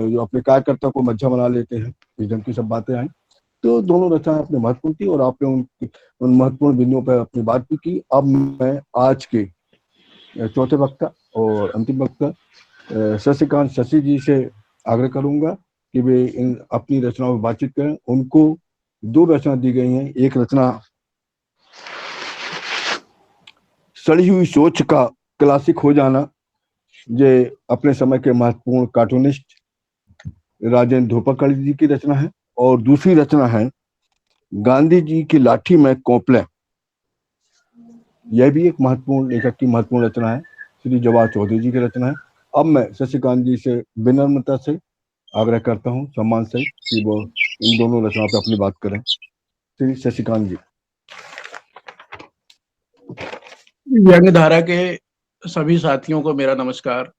जो अपने कार्यकर्ता को मज्जा बना लेते हैं, इस ढंग की सब बातें आई। तो दोनों रचनाएं अपने महत्वपूर्ण थी और आपने उन महत्वपूर्ण बिंदुओं पर अपनी बात भी की। अब मैं आज के चौथे वक्ता और अंतिम वक्ता शशिकांत शशि जी से आग्रह करूंगा कि वे इन अपनी रचनाओं में बातचीत करें। उनको 2 रचना दी गई हैं। एक रचना सड़ी हुई सोच का क्लासिक हो जाना, ये अपने समय के महत्वपूर्ण कार्टूनिस्ट राजेंद्र धोपाकड़ जी की रचना है, और दूसरी रचना है गांधी जी की लाठी में कोपले। यह भी एक महत्वपूर्ण लेखक की महत्वपूर्ण रचना है, श्री जवाहर चौधरी जी की रचना है। अब मैं शशिकांत जी से विनम्रता से आग्रह करता हूं, सम्मान से, कि वो इन दोनों रचनाओं पर अपनी बात करें। श्री शशिकांत जी। व्यंग धारा के सभी साथियों को मेरा नमस्कार।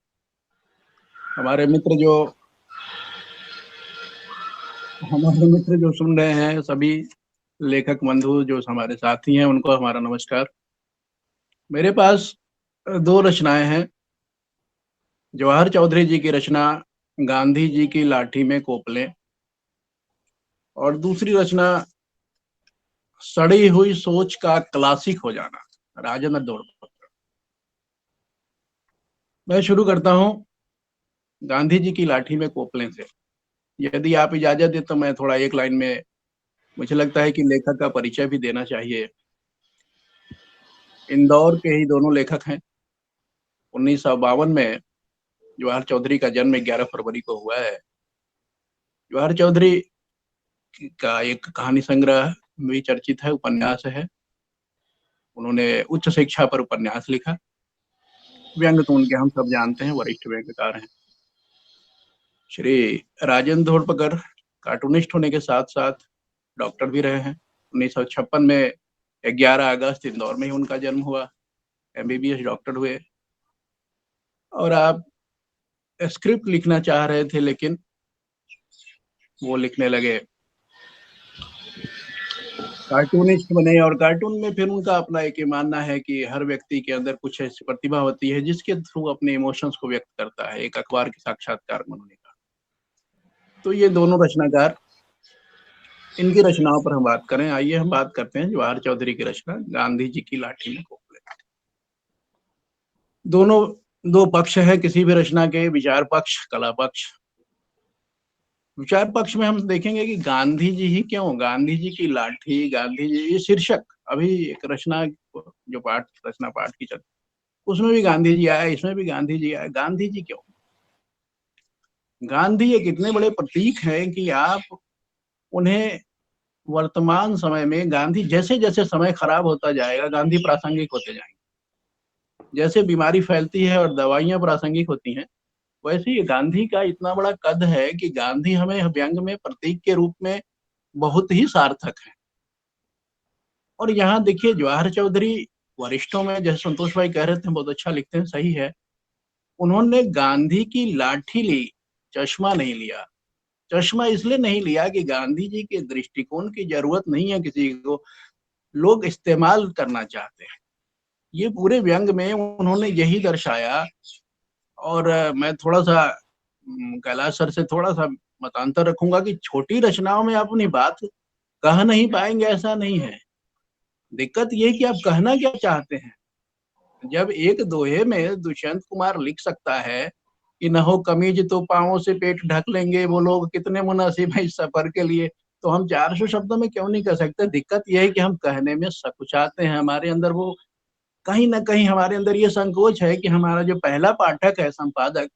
हमारे मित्र जो सुन रहे हैं, सभी लेखक बंधु जो हमारे साथी हैं, उनको हमारा नमस्कार। मेरे पास 2 रचनाएं हैं। जवाहर चौधरी जी की रचना गांधी जी की लाठी में कोपले, और दूसरी रचना सड़ी हुई सोच का क्लासिक हो जाना, राजेंद्र धोपाकड़। मैं शुरू करता हूं गांधी जी की लाठी में कोपले से। यदि आप इजाजत दे तो मैं थोड़ा एक लाइन में, मुझे लगता है कि लेखक का परिचय भी देना चाहिए। इंदौर के ही दोनों लेखक हैं। 1952 में जवाहर चौधरी का जन्म 11 फरवरी को हुआ है। जवाहर चौधरी का एक कहानी संग्रह भी चर्चित है, उपन्यास है। उन्होंने उच्च शिक्षा पर उपन्यास लिखा। व्यंग तो उनके हम सब जानते हैं, वरिष्ठ व्यंग्यकार हैं। श्री राजेंद्र धोड़पकर कार्टूनिस्ट होने के साथ साथ डॉक्टर भी रहे हैं। 1956 में 11 अगस्त इंदौर में ही उनका जन्म हुआ। MBBS डॉक्टर हुए, और आप स्क्रिप्ट लिखना चाह रहे थे, लेकिन वो लिखने लगे, कार्टूनिस्ट बने। और कार्टून में फिर उनका अपना एक मानना है कि हर व्यक्ति के अंदर कुछ ऐसी प्रतिभा होती है जिसके थ्रू अपने इमोशंस को व्यक्त करता है, एक अखबार के साक्षात्कार में उन्होंने कहा। तो ये दोनों रचनाकार, इनकी रचनाओं पर हम बात करें। आइए हम बात करते हैं जवाहर चौधरी की रचना गांधी जी की लाठी में कोपले। दोनों 2 पक्ष है किसी भी रचना के, विचार पक्ष, कला पक्ष। विचार पक्ष में हम देखेंगे कि गांधी जी ही क्यों, गांधी जी की लाठी, गांधी जी, ये शीर्षक, अभी एक रचना जो रचना पाठ की चल, उसमें भी गांधी जी आया, इसमें भी गांधी जी आया। गांधी जी क्यों? गांधी एक इतने बड़े प्रतीक हैं कि आप उन्हें वर्तमान समय में, गांधी जैसे जैसे समय खराब होता जाएगा, गांधी प्रासंगिक होते जाएंगे। जैसे बीमारी फैलती है और दवाइयां प्रासंगिक होती हैं, वैसे ही गांधी का इतना बड़ा कद है कि गांधी हमें व्यंग में प्रतीक के रूप में बहुत ही सार्थक है। और यहाँ देखिए, जवाहर चौधरी वरिष्ठों में, जैसे संतोष भाई कह रहे थे, बहुत अच्छा लिखते हैं, सही है। उन्होंने गांधी की लाठी ली, चश्मा नहीं लिया। चश्मा इसलिए नहीं लिया कि गांधी जी के दृष्टिकोण की जरूरत नहीं है किसी को, लोग इस्तेमाल करना चाहते हैं। ये पूरे व्यंग में उन्होंने यही दर्शाया। और मैं थोड़ा सा कैलाश सर से थोड़ा सा मतांतर रखूंगा कि छोटी रचनाओं में आप अपनी बात कह नहीं पाएंगे, ऐसा नहीं है। दिक्कत ये कि आप कहना क्या चाहते हैं। जब एक दोहे में दुष्यंत कुमार लिख सकता है कि न हो कमीज तो पांवों से पेट ढक लेंगे वो लोग, कितने मुनासिब है इस सफर के लिए, तो हम 400 शब्दों में क्यों नहीं कह सकते। दिक्कत यह है कि हम कहने में सकुचाते हैं। हमारे अंदर वो, कहीं ना कहीं हमारे अंदर ये संकोच है कि हमारा जो पहला पाठक है, संपादक,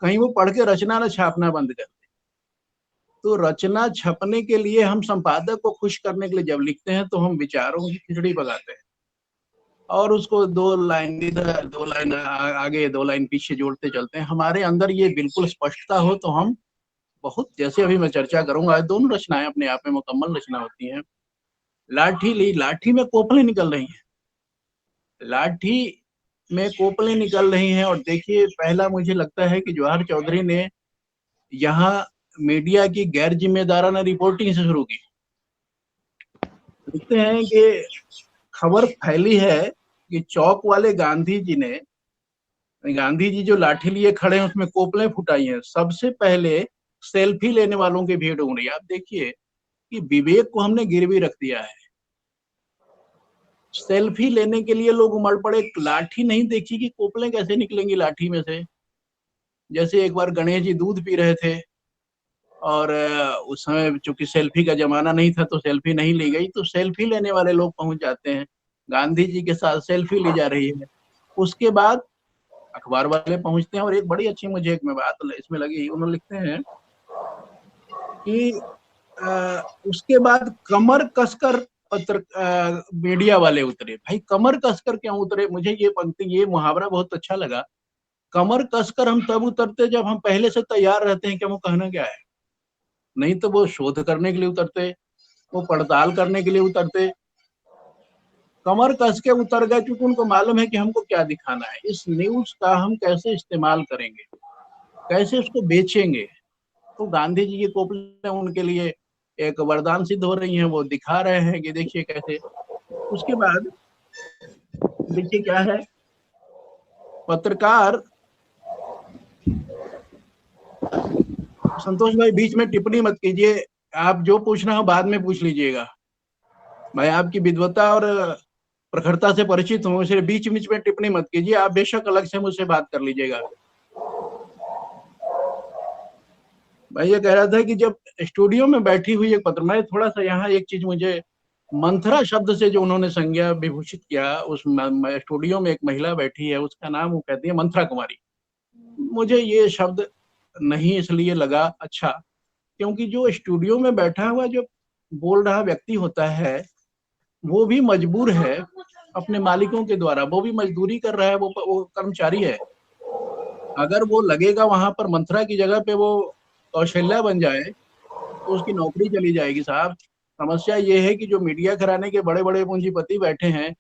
कहीं वो पढ़ के रचना न छापना बंद कर दे। तो रचना छपने के लिए, हम संपादक को खुश करने के लिए जब लिखते हैं, तो हम विचारों की खिचड़ी पकाते हैं और उसको 2 लाइन इधर, 2 लाइन आगे, 2 लाइन पीछे जोड़ते चलते हैं। हमारे अंदर ये बिल्कुल स्पष्टता हो तो हम बहुत, जैसे अभी मैं चर्चा करूंगा, दोनों रचनाएं अपने आप में मुकम्मल रचना होती हैं। लाठी ली, लाठी में कोपले निकल रही हैं। लाठी में कोपलें निकल रही हैं। और देखिए, पहला मुझे लगता है कि जवाहर चौधरी ने यहाँ मीडिया की गैर जिम्मेदाराना रिपोर्टिंग से शुरू की। लिखते हैं कि खबर फैली है कि चौक वाले गांधी जी जो लाठी लिए खड़े हैं उसमें कोपलें फुटाई हैं। सबसे पहले सेल्फी लेने वालों की भीड़ उमड़ी। आप देखिए कि विवेक को हमने गिरवी रख दिया है। सेल्फी लेने के लिए लोग उमड़ पड़े। लाठी नहीं देखी कि कोपलें कैसे निकलेंगी लाठी में से। जैसे एक बार गणेश जी दूध पी रहे थे और उस समय चूंकि सेल्फी का जमाना नहीं था तो सेल्फी नहीं ली गई, तो सेल्फी लेने वाले लोग पहुंच जाते हैं। गांधी जी के साथ सेल्फी ली जा रही है। उसके बाद अखबार वाले पहुंचते हैं। और एक बड़ी अच्छी मुझे एक में बात इसमें लगी, उन्होंने लिखते हैं कि उसके बाद कमर कसकर मीडिया वाले उतरे। भाई कमर कसकर क्यों उतरे? मुझे ये पंक्ति, ये मुहावरा बहुत अच्छा लगा। कमर कसकर हम तब उतरते जब हम पहले से तैयार रहते हैं कि हमको कहना क्या है। नहीं तो वो शोध करने के लिए उतरते, वो पड़ताल करने के लिए उतरते। कमर कस के उतर गए क्योंकि उनको मालूम है कि हमको क्या दिखाना है, इस न्यूज का हम कैसे इस्तेमाल करेंगे, कैसे उसको बेचेंगे। तो गांधी जी की कोपलें उनके लिए एक वरदान सिद्ध हो रही हैं। वो दिखा रहे हैं कि देखिए कैसे। उसके बाद देखिए क्या है, पत्रकार संतोष भाई बीच में टिप्पणी मत कीजिए, आप जो पूछना हो बाद में पूछ लीजिएगा। मैं आपकी विद्वता और प्रखरता से परिचित हूँ, इसलिए बीच बीच में टिप्पणी मत कीजिए। आप बेशक अलग से मुझसे बात कर लीजिएगा। मैं ये कह रहा था कि जब स्टूडियो में बैठी हुई एक मैं थोड़ा सा यहाँ एक चीज, मुझे मंथरा शब्द से जो उन्होंने संज्ञा विभूषित किया, उस स्टूडियो में एक महिला बैठी है, उसका नाम वो कहती है मंथरा कुमारी। मुझे ये शब्द नहीं इसलिए लगा अच्छा, क्योंकि जो स्टूडियो में बैठा हुआ जो बोल रहा व्यक्ति होता है वो भी मजबूर है अपने मालिकों के द्वारा, वो भी मजदूरी कर रहा है, वो कर्मचारी है। अगर वो लगेगा वहां पर मंथरा की जगह पे वो कौशल्या बन जाए तो उसकी नौकरी चली जाएगी साहब। समस्या ये है कि जो मीडिया घराने के बड़े बड़े पूंजीपति बैठे हैं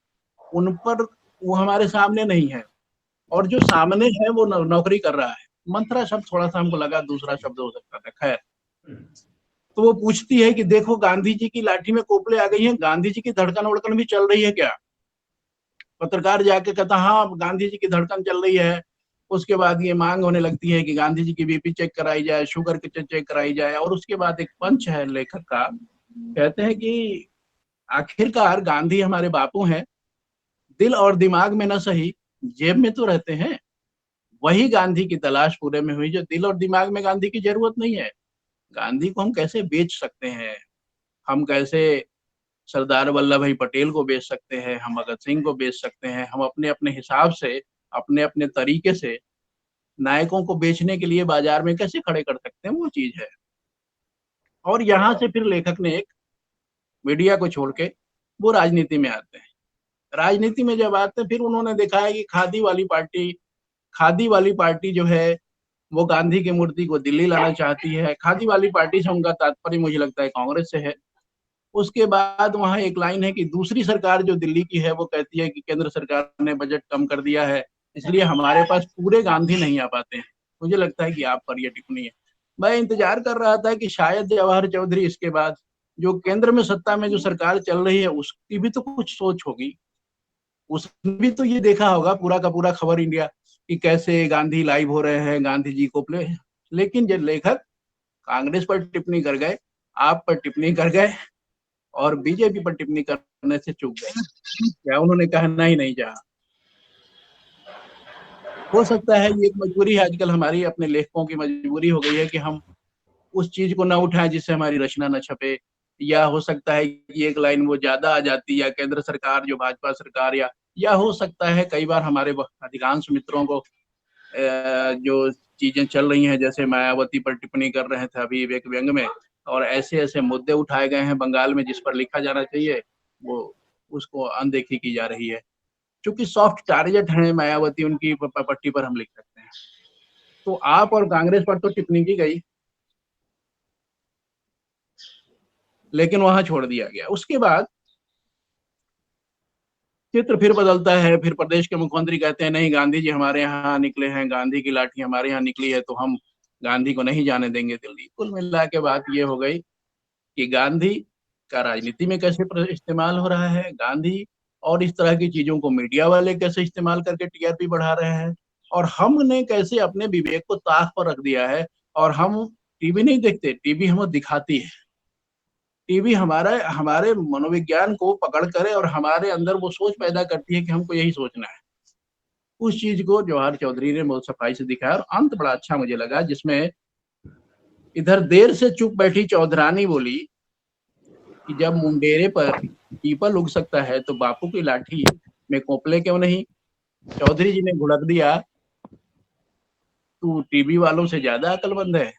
उन पर वो हमारे सामने नहीं है, और जो सामने है वो नौकरी कर रहा है। मंथरा शब्द थोड़ा सा हमको लगा दूसरा शब्द हो सकता था, खैर। तो वो पूछती है कि देखो गांधी जी की लाठी में कोपले आ गई हैं, गांधी जी की धड़कन वड़कन भी चल रही है क्या? पत्रकार जाके कहता हाँ गांधी जी की धड़कन चल रही है। उसके बाद ये मांग होने लगती है कि गांधी जी की बीपी चेक कराई जाए, शुगर की चेक कराई जाए। और उसके बाद एक पंच है लेखक का, कहते हैं कि आखिरकार गांधी हमारे बापू हैं, दिल और दिमाग में न सही जेब में तो रहते हैं। वही गांधी की तलाश पूरे में हुई जो दिल और दिमाग में गांधी की जरूरत नहीं है। गांधी को हम कैसे बेच सकते हैं, हम कैसे सरदार वल्लभ भाई पटेल को बेच सकते हैं, हम भगत सिंह को बेच सकते हैं, हम अपने अपने हिसाब से अपने अपने तरीके से नायकों को बेचने के लिए बाजार में कैसे खड़े कर सकते हैं, वो चीज है। और यहाँ से फिर लेखक ने एक मीडिया को छोड़ के वो राजनीति में आते हैं। राजनीति में जब आते हैं फिर उन्होंने देखा है कि खादी वाली पार्टी जो है वो गांधी की मूर्ति को दिल्ली लाना चाहती है। खादी वाली पार्टी से उनका तात्पर्य मुझे लगता है कांग्रेस से है। उसके बाद वहां एक लाइन है कि दूसरी सरकार जो दिल्ली की है वो कहती है कि केंद्र सरकार ने बजट कम कर दिया है, इसलिए हमारे पास पूरे गांधी नहीं आ पाते हैं। मुझे लगता है कि आप पर यह टिप्पणी है। मैं इंतजार कर रहा था कि शायद जवाहर चौधरी इसके बाद जो केंद्र में सत्ता में जो सरकार चल रही है उसकी भी तो कुछ सोच होगी, उसने भी तो ये देखा होगा पूरा का पूरा खबर इंडिया कि कैसे गांधी लाइव हो रहे हैं, गांधी जी को प्ले। लेकिन जो लेखक कांग्रेस पर टिप्पणी कर गए, आप पर टिप्पणी कर गए और बीजेपी पर टिप्पणी करने से चूक गए, क्या उन्होंने कहना ही नहीं चाहा। हो सकता है ये एक मजबूरी है आजकल हमारी, अपने लेखकों की मजबूरी हो गई है कि हम उस चीज को ना उठाएं जिससे हमारी रचना न छपे, या हो सकता है कि एक लाइन वो ज्यादा आ जाती, या केंद्र सरकार जो भाजपा सरकार, या हो सकता है कई बार हमारे अधिकांश मित्रों को जो चीजें चल रही हैं, जैसे मायावती पर टिप्पणी कर रहे थे अभी विवेक व्यंग में, और ऐसे ऐसे मुद्दे उठाए गए हैं बंगाल में जिस पर लिखा जाना चाहिए वो उसको अनदेखी की जा रही है। क्योंकि सॉफ्ट टारगेट है मायावती, उनकी पट्टी पर हम लिख सकते हैं। तो आप और कांग्रेस पर तो टिप्पणी की गई लेकिन वहां छोड़ दिया गया। उसके बाद चित्र फिर बदलता है, फिर प्रदेश के मुख्यमंत्री कहते हैं नहीं गांधी जी हमारे यहाँ निकले हैं, गांधी की लाठी हमारे यहाँ निकली है तो हम गांधी को नहीं जाने देंगे दिल्ली। कुल मिला के बात ये हो गई कि गांधी का राजनीति में कैसे इस्तेमाल हो रहा है, गांधी और इस तरह की चीजों को मीडिया वाले कैसे इस्तेमाल करके टीआरपी बढ़ा रहे हैं, और हमने कैसे अपने विवेक को ताक पर रख दिया है। और हम टीवी नहीं देखते, टीवी हमें दिखाती है, टीवी हमारे मनोविज्ञान को पकड़ करे और हमारे अंदर वो सोच पैदा करती है कि हमको यही सोचना है। उस चीज को जवाहर चौधरी ने बहुत सफाई से दिखाया, और अंत बड़ा अच्छा मुझे लगा जिसमें इधर देर से चुप बैठी चौधरानी बोली कि जब मुंडेरे पर पीपल उग सकता है तो बापू की लाठी में कोपले क्यों नहीं। चौधरी जी ने घुड़क दिया, तू टीवी वालों से ज्यादा अक्लमंद है।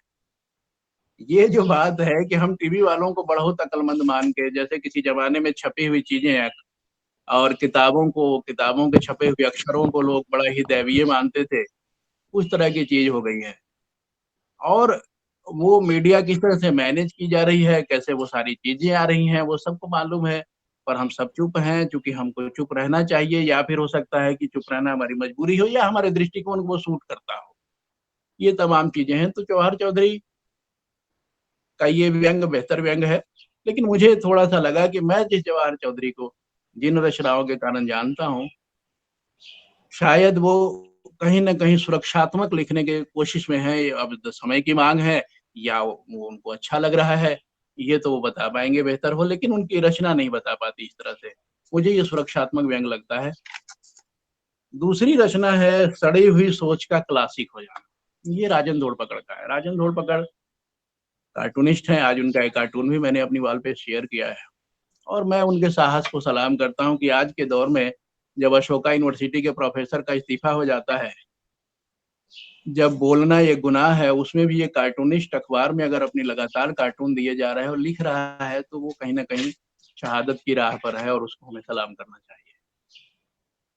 ये जो बात है कि हम टीवी वालों को बहुत अक्लमंद मान के, जैसे किसी जमाने में छपी हुई चीजें और किताबों के छपे हुए अक्षरों को लोग बड़ा ही दैवीय मानते थे, उस तरह की चीज हो गई है। और वो मीडिया किस तरह से मैनेज की जा रही है, कैसे वो सारी चीजें आ रही हैं, वो सबको मालूम है, पर हम सब चुप हैं, क्योंकि हमको चुप रहना चाहिए, या फिर हो सकता है कि चुप रहना हमारी मजबूरी हो या हमारे दृष्टिकोण को सूट करता हो। ये तमाम चीजें हैं। तो जवाहर चौधरी का ये व्यंग बेहतर व्यंग है, लेकिन मुझे थोड़ा सा लगा कि मैं जिस जवाहर चौधरी को जिन रचनाओं के कारण जानता हूँ, शायद वो कहीं ना कहीं सुरक्षात्मक लिखने के कोशिश में है। अब समय की मांग है या वो उनको अच्छा लग रहा है, ये तो वो बता पाएंगे बेहतर हो, लेकिन उनकी रचना नहीं बता पाती इस तरह से। मुझे ये सुरक्षात्मक व्यंग लगता है। दूसरी रचना है सड़ी हुई सोच का क्लासिक हो जाना। ये राजन धोड़पकड़ का है। राजन धोड़पकड़ कार्टूनिस्ट हैं। आज उनका एक कार्टून भी मैंने अपनी वॉल पे शेयर किया है, और मैं उनके साहस को सलाम करता हूँ कि आज के दौर में जब अशोका यूनिवर्सिटी के प्रोफेसर का इस्तीफा हो जाता है, जब बोलना ये गुनाह है, उसमें भी ये कार्टूनिस्ट अखबार में अगर अपनी लगातार कार्टून दिए जा रहे हैं और लिख रहा है, तो वो कहीं ना कहीं शहादत की राह पर है और उसको हमें सलाम करना चाहिए।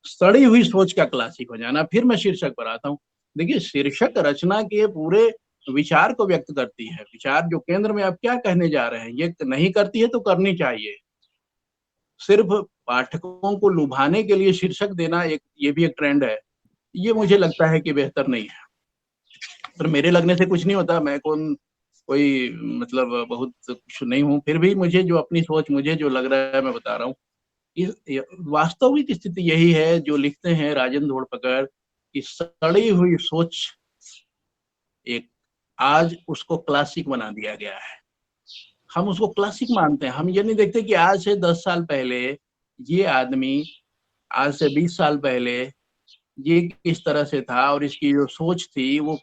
सड़ी हुई सोच का क्लासिक हो जाना। फिर मैं शीर्षक पर आता हूँ। देखिए, शीर्षक रचना के पूरे विचार को व्यक्त करती है। विचार जो केंद्र में आप क्या कहने जा रहे हैं, ये नहीं करती है तो करनी चाहिए। सिर्फ पाठकों को लुभाने के लिए शीर्षक देना ये भी एक ट्रेंड है। ये मुझे लगता है कि बेहतर नहीं है, पर मेरे लगने से कुछ नहीं होता। मैं कोई मतलब बहुत कुछ नहीं हूँ, फिर भी मुझे जो अपनी सोच, मुझे जो लग रहा है मैं बता रहा हूँ। वास्तविक स्थिति यही है जो लिखते हैं राजन धोड़पकड़ कि सड़ी हुई सोच एक आज उसको क्लासिक बना दिया गया है। हम उसको क्लासिक मानते हैं। हम ये नहीं देखते कि आज से 10 साल पहले ये आदमी, आज से 20 साल पहले ये किस तरह से था, और इसकी जो सोच थी वो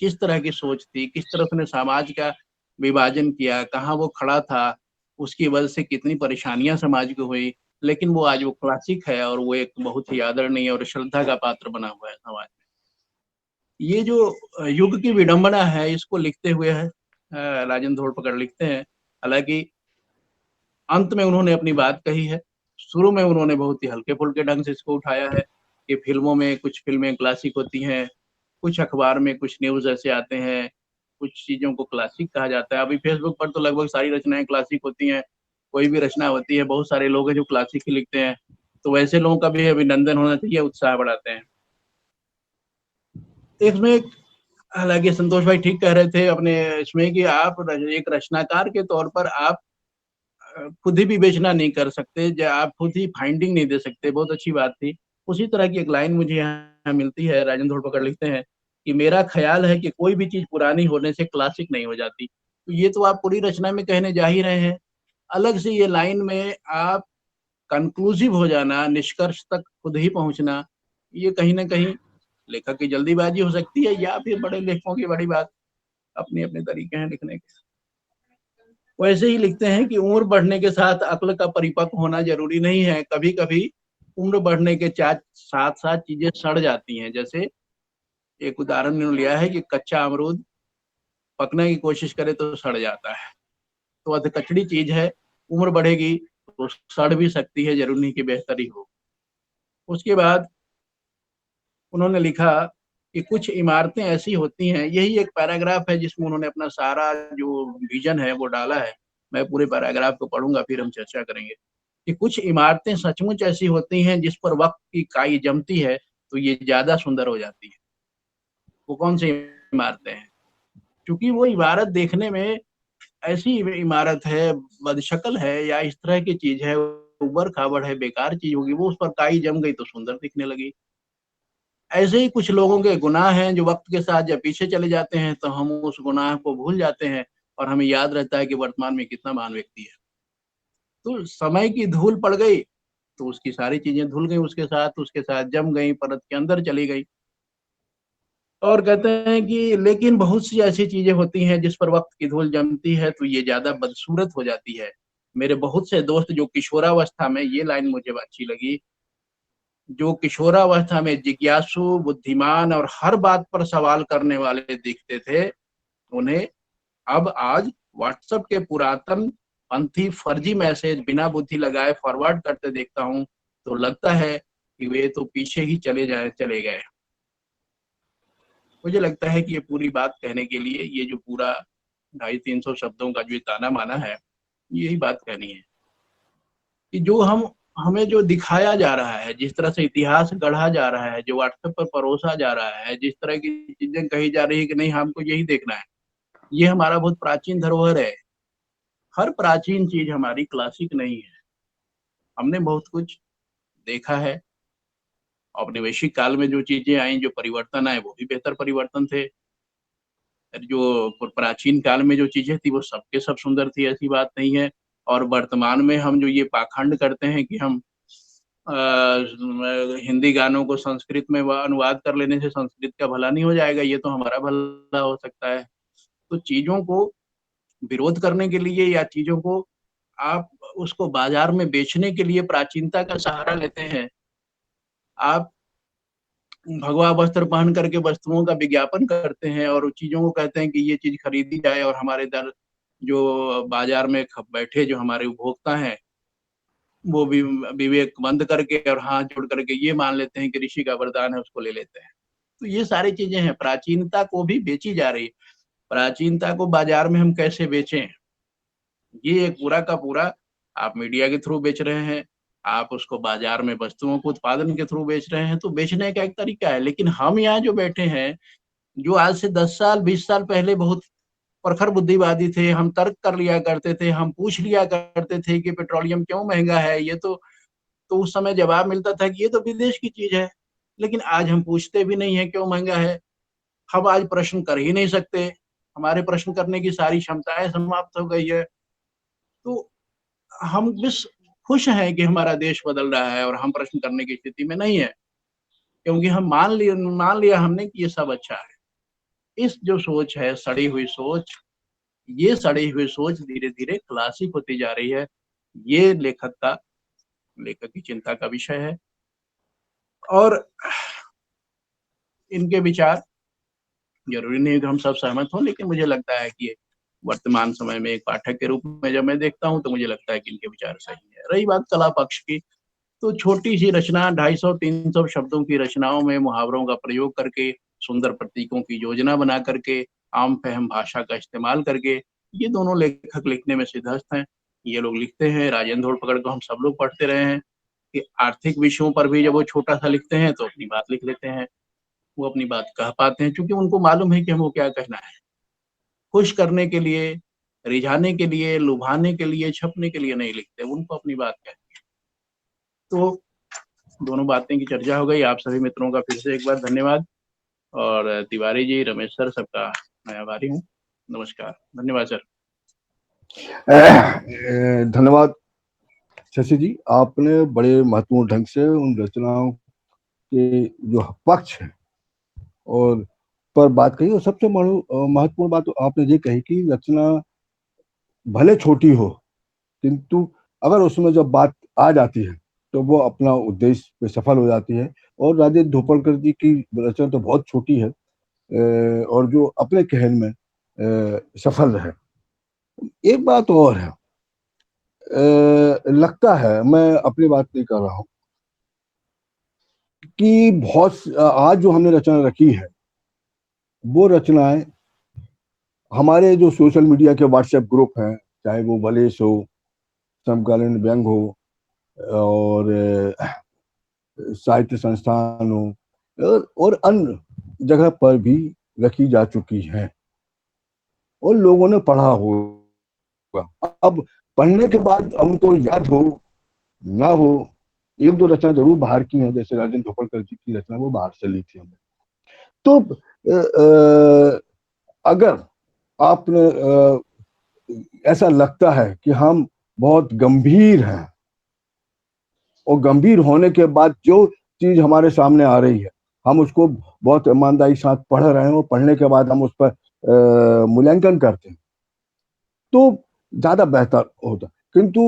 किस तरह की सोच थी, किस तरह उसने समाज का विभाजन किया, कहाँ वो खड़ा था, उसकी वजह से कितनी परेशानियां समाज को हुई। लेकिन वो आज वो क्लासिक है और वो एक बहुत ही आदरणीय और श्रद्धा का पात्र बना हुआ है समाज में। ये जो युग की विडंबना है, इसको लिखते हुए है राजन धोड़पकड़ लिखते हैं। हालांकि अंत में उन्होंने अपनी बात कही है, शुरू में उन्होंने बहुत ही हल्के फुल्के ढंग से इसको उठाया है कि फिल्मों में कुछ फिल्में क्लासिक होती हैं, कुछ अखबार में कुछ न्यूज ऐसे आते हैं, कुछ चीजों को क्लासिक कहा जाता है। अभी फेसबुक पर तो लगभग सारी रचनाएं क्लासिक होती हैं। कोई भी रचना होती है, बहुत सारे लोग हैं जो क्लासिक ही लिखते हैं, तो वैसे लोगों का भी अभिनंदन होना चाहिए, उत्साह बढ़ाते हैं। इसमें हालांकि संतोष भाई ठीक कह रहे थे अपने इसमें कि आप एक रचनाकार के तौर पर आप खुद ही विवेचना नहीं कर सकते, आप खुद ही फाइंडिंग नहीं दे सकते। बहुत अच्छी बात थी। उसी तरह की एक लाइन मुझे यहाँ मिलती है। राजन धोड़पकड़ लिखते हैं कि मेरा ख्याल है कि कोई भी चीज पुरानी होने से क्लासिक नहीं हो जाती। तो ये तो आप पूरी रचना में कहने जा ही रहे हैं। अलग से ये लाइन में आप कंक्लूसिव हो जाना, निष्कर्ष तक खुद ही पहुंचना, ये कहीं ना कहीं लेखक की जल्दीबाजी हो सकती है, या फिर बड़े लेखकों की बड़ी बात। अपने अपने तरीके हैं लिखने के। वैसे ही लिखते हैं कि उम्र बढ़ने के साथ अक्ल का परिपक्व होना जरूरी नहीं है। कभी कभी उम्र बढ़ने के साथ साथ चीजें सड़ जाती हैं। जैसे एक उदाहरण ने लिया है कि कच्चा अमरूद पकने की कोशिश करे तो सड़ जाता है, तो अधकचड़ी चीज है। उम्र बढ़ेगी तो सड़ भी सकती है, जरूरी नहीं कि बेहतरी हो। उसके बाद उन्होंने लिखा कि कुछ इमारतें ऐसी होती हैं, यही एक पैराग्राफ है जिसमें उन्होंने अपना सारा जो विजन है वो डाला है। मैं पूरे पैराग्राफ को पढ़ूंगा, फिर हम चर्चा करेंगे कि कुछ इमारतें सचमुच ऐसी होती हैं जिस पर वक्त की काई जमती है तो ये ज्यादा सुंदर हो जाती है। वो कौन सी इमारतें हैं? क्योंकि वो इमारत देखने में ऐसी इमारत है, बदशक्ल है या इस तरह की चीज है, उबड़ खाबड़ है, बेकार चीज होगी, वो उस पर काई जम गई तो सुंदर दिखने लगी। ऐसे ही कुछ लोगों के गुनाह हैं जो वक्त के साथ जब पीछे चले जाते हैं तो हम उस गुनाह को भूल जाते हैं और हमें याद रहता है कि वर्तमान में कितना महान व्यक्ति है। तो समय की धूल पड़ गई तो उसकी सारी चीजें धुल गई, उसके साथ जम गई, परत के अंदर चली गई। और कहते हैं कि लेकिन बहुत सी ऐसी चीजें होती हैं जिस पर वक्त की धूल जमती है तो ये ज्यादा बदसूरत हो जाती है। मेरे बहुत से दोस्त जो किशोरावस्था में, ये लाइन मुझे अच्छी लगी, जो किशोरावस्था में जिज्ञासु, बुद्धिमान और हर बात पर सवाल करने वाले दिखते थे, उन्हें अब आज व्हाट्सएप के पुरातन पंथी फर्जी मैसेज बिना बुद्धि लगाए फॉरवर्ड करते देखता हूं तो लगता है कि वे तो पीछे ही चले गए। मुझे लगता है कि ये पूरी बात कहने के लिए ये जो पूरा 250-300 शब्दों का जो ताना माना है, यही बात कहनी है कि जो हमें जो दिखाया जा रहा है, जिस तरह से इतिहास गढ़ा जा रहा है, जो व्हाट्सएप पर परोसा जा रहा है, जिस तरह की चीजें कही जा रही है कि नहीं हमको यही देखना है, ये हमारा बहुत प्राचीन धरोहर है। हर प्राचीन चीज हमारी क्लासिक नहीं है। हमने बहुत कुछ देखा है। औपनिवेशिक काल में जो चीजें आई, जो परिवर्तन आए, वो भी बेहतर परिवर्तन थे। जो प्राचीन काल में जो चीजें थी वो सबके सब सुंदर थी, ऐसी बात नहीं है। और वर्तमान में हम जो ये पाखंड करते हैं कि हम हिंदी गानों को संस्कृत में अनुवाद कर लेने से संस्कृत का भला नहीं हो जाएगा, ये तो हमारा भला हो सकता है। तो चीजों को विरोध करने के लिए या चीजों को आप उसको बाजार में बेचने के लिए प्राचीनता का सहारा लेते हैं। आप भगवा वस्त्र पहन करके वस्तुओं का विज्ञापन करते हैं और चीजों को कहते हैं कि ये चीज खरीदी जाए, और हमारे दर जो बाजार में बैठे जो हमारे उपभोक्ता हैं वो भी विवेक बंद करके और हाथ जोड़ करके ये मान लेते हैं कि ऋषि का वरदान है, उसको ले लेते हैं। तो ये सारी चीजें हैं, प्राचीनता को भी बेची जा रही है। प्राचीनता को बाजार में हम कैसे बेचें, ये एक पूरा का पूरा आप मीडिया के थ्रू बेच रहे हैं, आप उसको बाजार में वस्तुओं को उत्पादन के थ्रू बेच रहे हैं, तो बेचने का एक तरीका है। लेकिन हम यहाँ जो बैठे हैं, जो आज से 10 साल 20 साल पहले बहुत प्रखर बुद्धिवादी थे, हम तर्क कर लिया करते थे, हम पूछ लिया करते थे कि पेट्रोलियम क्यों महंगा है, ये तो उस समय जवाब मिलता था कि ये तो विदेश की चीज है। लेकिन आज हम पूछते भी नहीं है क्यों महंगा है, हम आज प्रश्न कर ही नहीं सकते, हमारे प्रश्न करने की सारी क्षमताएं समाप्त हो गई है। तो हम बस खुश हैं कि हमारा देश बदल रहा है और हम प्रश्न करने की स्थिति में नहीं है, क्योंकि हम मान लिया हमने कि ये सब अच्छा है। इस जो सोच है, सड़ी हुई सोच, ये सड़ी हुई सोच धीरे धीरे क्लासिक होती जा रही है। ये लेखक की चिंता का विषय है। और इनके विचार जरूरी नहीं कि हम सब सहमत हों, लेकिन मुझे लगता है कि वर्तमान समय में एक पाठक के रूप में जब मैं देखता हूं तो मुझे लगता है कि इनके विचार सही है। रही बात कला पक्ष की, तो छोटी सी रचना 250-300 शब्दों की रचनाओं में मुहावरों का प्रयोग करके, सुंदर प्रतीकों की योजना बना करके, आम फहम भाषा का इस्तेमाल करके, ये दोनों लेखक लिखने में सिद्धहस्त हैं। ये लोग लिखते हैं, राजेंद्र धोड़ पकड़ को हम सब लोग पढ़ते रहे हैं कि आर्थिक विषयों पर भी जब वो छोटा सा लिखते हैं तो अपनी बात लिख लेते हैं, वो अपनी बात कह पाते हैं, क्योंकि उनको मालूम है कि हमको क्या कहना है। खुश करने के लिए, रिझाने के लिए, लुभाने के लिए, छपने के लिए नहीं लिखते, उनको अपनी बात कहनी है। तो दोनों बातें की चर्चा हो गई। आप सभी मित्रों का फिर से एक बार धन्यवाद, और तिवारी जी, रमेश सर, सबका मैं आभारी हूँ। नमस्कार, धन्यवाद सर। धन्यवाद शशि जी, आपने बड़े महत्वपूर्ण ढंग से उन रचनाओं के जो पक्ष है और पर बात कही, और सबसे महत्वपूर्ण बात आपने ये कही कि रचना भले छोटी हो किंतु अगर उसमें जब बात आ जाती है तो वो अपना उद्देश्य पे सफल हो जाती है। और राजेंद्र धोपड़कर जी की रचना तो बहुत छोटी है और जो अपने कहन में सफल रहे। एक बात और है, लगता है, मैं अपनी बात नहीं कर रहा हूं, कि बहुत आज जो हमने रचना रखी है वो रचनाएं हमारे जो सोशल मीडिया के व्हाट्सएप ग्रुप हैं, चाहे वो वलेस हो, समकालीन व्यंग हो, और साहित्य संस्थानों और अन्य जगह पर भी रखी जा चुकी हैं और लोगों ने पढ़ा होगा। अब पढ़ने के बाद हमको याद हो ना हो, एक दो रचना जरूर बाहर की हैं, जैसे राजेंद्र ढोपलकर जी की रचना वो बाहर से ली थी हमने। तो अगर आपने ऐसा लगता है कि हम बहुत गंभीर हैं और गंभीर होने के बाद जो चीज हमारे सामने आ रही है हम उसको बहुत ईमानदारी के साथ पढ़ रहे हैं और पढ़ने के बाद हम उस पर मूल्यांकन करते हैं तो ज्यादा बेहतर होता। किंतु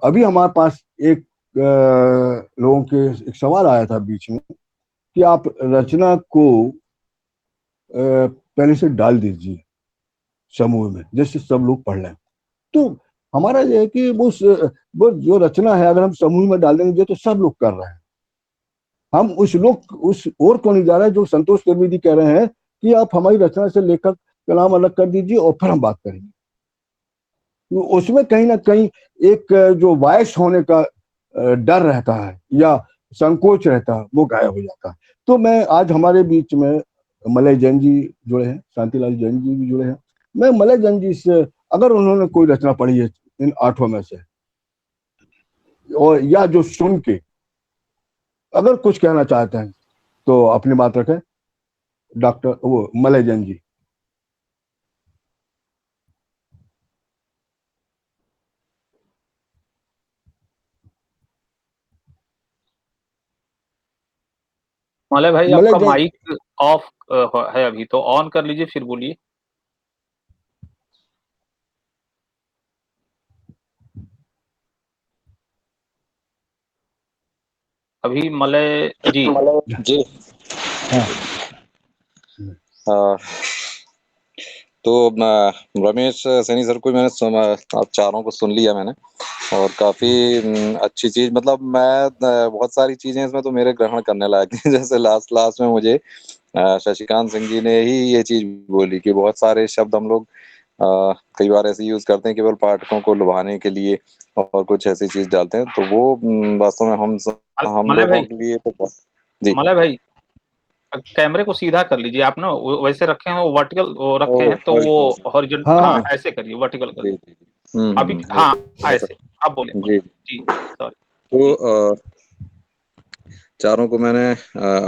अभी हमारे पास एक लोगों के एक सवाल आया था बीच में कि आप रचना को पहले से डाल दीजिए समूह में जिससे सब लोग पढ़ लें। तो हमारा ये है कि वो जो रचना है अगर हम समूह में डाल देंगे तो सब लोग कर रहे हैं, हम उस और को नहीं जा रहे हैं जो संतोष त्रिवेदी कह रहे हैं कि आप हमारी रचना से लेखक का नाम अलग कर दीजिए और फिर हम बात करेंगे। तो उसमें कहीं ना कहीं एक जो वॉइस होने का डर रहता है या संकोच रहता है वो गायब हो जाता है। तो मैं आज हमारे बीच में मलय जैन जी जुड़े हैं, शांतिलाल जैन जी भी जुड़े हैं। मैं मलय जैन जी से अगर उन्होंने कोई रचना पढ़ी है इन 8 में से और या जो सुन के अगर कुछ कहना चाहते हैं तो अपनी बात रखें। डॉक्टर वो मलय जैन जी। मलय भाई मलय आपका जैन माइक ऑफ है अभी, तो ऑन कर लीजिए फिर बोलिए। अभी मलय जी। जी। हाँ आ, तो रमेश सैनी सर को मैंने आप चारों को सुन लिया मैंने, और काफी अच्छी चीज, मतलब मैं बहुत सारी चीजें इसमें तो मेरे ग्रहण करने लायक थी। जैसे लास्ट में मुझे शशिकांत सिंह जी ने ही ये चीज बोली कि बहुत सारे शब्द हम लोग कई बार ऐसे यूज करते हैं केवल पाठकों को लुभाने के लिए और कुछ ऐसी चीज डालते हैं, तो वो वास्तव में हम मलय लोगों भाई, के लिए तो जी। मलय भाई कैमरे को सीधा कर लीजिए। आप ना वैसे रखे हैं, वो वर्टिकल वो रखे हैं, तो वो हॉरिजॉन्टल, हाँ हाँ हाँ ऐसे करिए, वर्टिकल जी करिए जी अभी। हाँ ऐसे आप बोले जी। जी, सॉरी। तो चारों को मैंने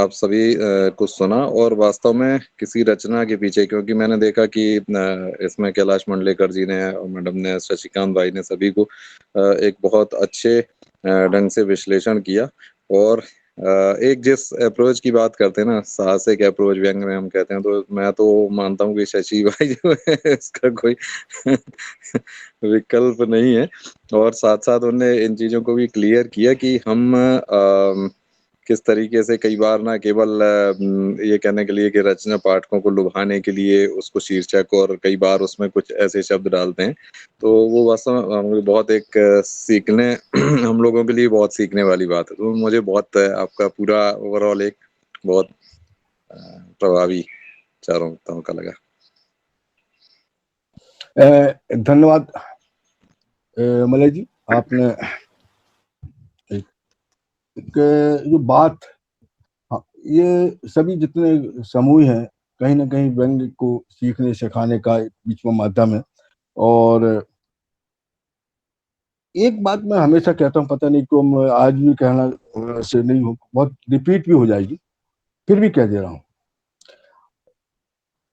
आप सभी को सुना, और वास्तव में किसी रचना के पीछे, क्योंकि मैंने देखा कि इसमें कैलाश मंडलेकर जी ने और मैडम ने, शशिकांत भाई ने, सभी को एक बहुत अच्छे ढंग से विश्लेषण किया। और एक जिस अप्रोच की बात करते हैं ना, साहसिक अप्रोच व्यंग में हम कहते हैं, तो मैं तो मानता हूँ कि शशि भाई जो है इसका कोई विकल्प नहीं है। और साथ साथ उन्होंने इन चीजों को भी क्लियर किया कि हम किस तरीके से कई बार ना केवल ये कहने के लिए कि रचना पाठकों को लुभाने के लिए उसको शीर्षक और कई बार उसमें कुछ ऐसे शब्द डालते हैं, तो वो वास्तव में बहुत एक सीखने हम लोगों के लिए बहुत सीखने वाली बात है। तो मुझे बहुत आपका पूरा ओवरऑल एक बहुत प्रभावी चारों वक्ताओं का लगा। धन्यवाद मलय जी। आपने एक जो बात, हाँ, ये सभी जितने समूह हैं कहीं ना कहीं व्यंग को सीखने सिखाने का एक बीच में माध्यम है। और एक बात मैं हमेशा कहता हूँ, पता नहीं क्यों मैं आज भी कहना से नहीं हो, बहुत रिपीट भी हो जाएगी, फिर भी कह दे रहा हूँ।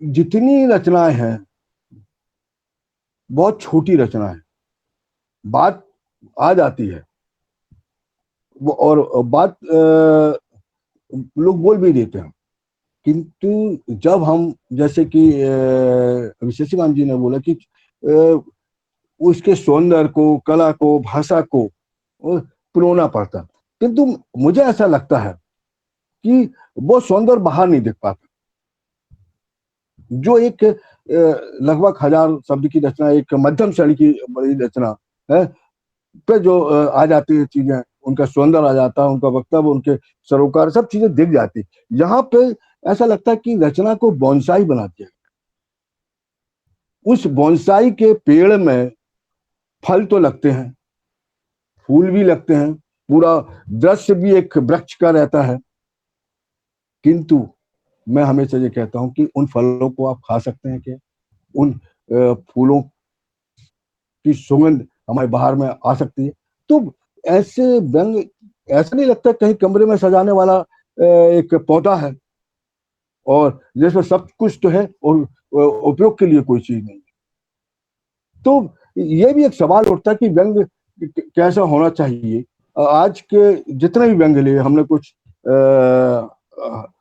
जितनी रचनाएं हैं बहुत छोटी रचना है, बात आ जाती है वो, और बात लोग बोल भी देते हैं, किंतु जब हम जैसे कि शशिकांत जी ने बोला कि उसके सौंदर्य को, कला को, भाषा को पिरोना पड़ता, किंतु मुझे ऐसा लगता है कि वो सौंदर्य बाहर नहीं दिख पाता। जो एक लगभग 1000 शब्द की रचना, एक मध्यम श्रेणी की बड़ी रचना है पे जो आ जाती है चीजें, उनका सौंदर्य आ जाता है, उनका वक्तव्य, उनके सरोकार, सब चीजें दिख जाती। यहाँ पे ऐसा लगता है कि रचना को बोनसाई बना दिया। उस बोनसाई के पेड़ में फल तो लगते हैं, फूल भी लगते हैं, पूरा दृश्य भी एक वृक्ष का रहता है, किंतु मैं हमेशा ये कहता हूं कि उन फलों को आप खा सकते हैं कि उन फूलों की सुगंध हमारे बाहर में आ सकती है। तो ऐसे व्यंग, ऐसा नहीं लगता कहीं कमरे में सजाने वाला एक पौधा है और जिसमें सब कुछ तो है और उपयोग के लिए कोई चीज नहीं। तो ये भी एक सवाल उठता है कि व्यंग कैसा होना चाहिए। आज के जितने भी व्यंग लिए, हमने कुछ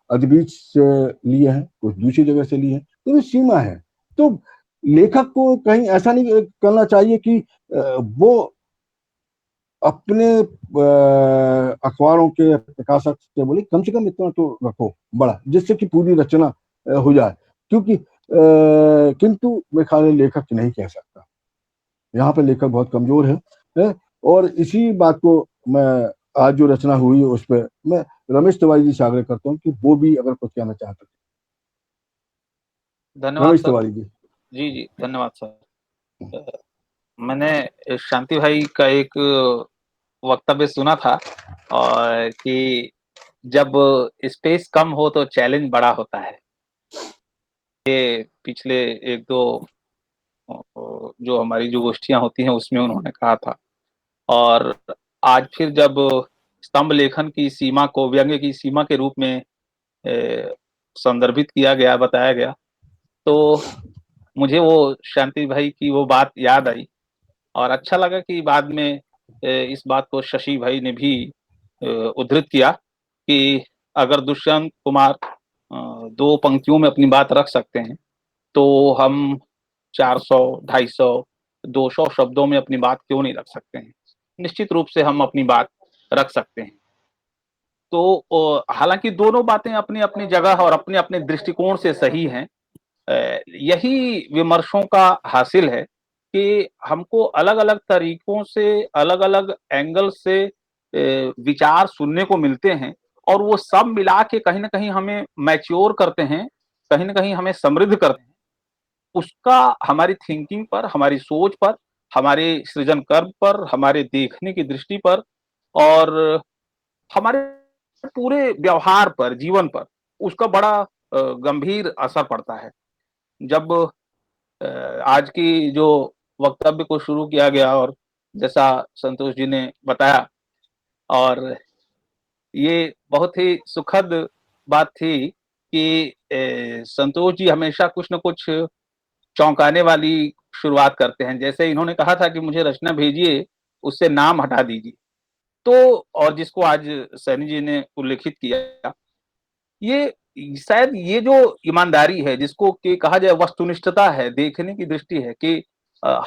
अदबीज से लिए हैं, कुछ दूसरी जगह से लिए हैं, तो सीमा है। तो लेखक को कहीं ऐसा नहीं करना चाहिए कि वो अपने अखबारों के प्रकाशक से बोले कम से कम इतना तो रखो बड़ा, जिससे कि पूरी रचना हो जाए। क्योंकि किंतु मैं खाली लेखक नहीं कह सकता, यहाँ पे लेखक बहुत कमजोर है। और इसी बात को मैं आज जो रचना हुई है उस पर मैं रमेश तिवारी जी से आग्रह करता हूँ कि वो भी अगर कुछ कहना चाहते हैं। धन्यवाद रमेश सर। तिवारी जी। जी जी धन्यवाद सर। मैंने शांति भाई का एक वक्तव्य सुना था और कि जब स्पेस कम हो तो चैलेंज बड़ा होता है। ये पिछले एक दो जो हमारी जो गोष्ठियां होती हैं उसमें उन्होंने कहा था। और आज फिर जब स्तंभ लेखन की सीमा को व्यंग्य की सीमा के रूप में संदर्भित किया गया, बताया गया, तो मुझे वो शांति भाई की वो बात याद आई और अच्छा लगा कि बाद में इस बात को शशि भाई ने भी उद्धृत किया कि अगर दुष्यंत कुमार 2 पंक्तियों में अपनी बात रख सकते हैं तो हम 400, 250, 200 शब्दों में अपनी बात क्यों नहीं रख सकते हैं। निश्चित रूप से हम अपनी बात रख सकते हैं। तो हालांकि दोनों बातें अपनी अपनी जगह और अपने अपने दृष्टिकोण से सही हैं। यही विमर्शों का हासिल है कि हमको अलग अलग तरीकों से, अलग अलग एंगल से विचार सुनने को मिलते हैं और वो सब मिला के कहीं ना कहीं हमें मैच्योर करते हैं, कहीं ना कहीं हमें समृद्ध करते हैं। उसका हमारी थिंकिंग पर, हमारी सोच पर, हमारे सृजन कर्म पर, हमारे देखने की दृष्टि पर और हमारे पूरे व्यवहार पर, जीवन पर उसका बड़ा गंभीर असर पड़ता है। जब आज की जो वक्तव्य को शुरू किया गया और जैसा संतोष जी ने बताया, और ये बहुत ही सुखद बात थी कि संतोष जी हमेशा कुछ न कुछ चौंकाने वाली शुरुआत करते हैं। जैसे इन्होंने कहा था कि मुझे रचना भेजिए, उससे नाम हटा दीजिए। तो और जिसको आज सैनी जी ने उल्लेखित किया, ये शायद ये जो ईमानदारी है, जिसको कि कहा जाए वस्तुनिष्ठता है, देखने की दृष्टि है कि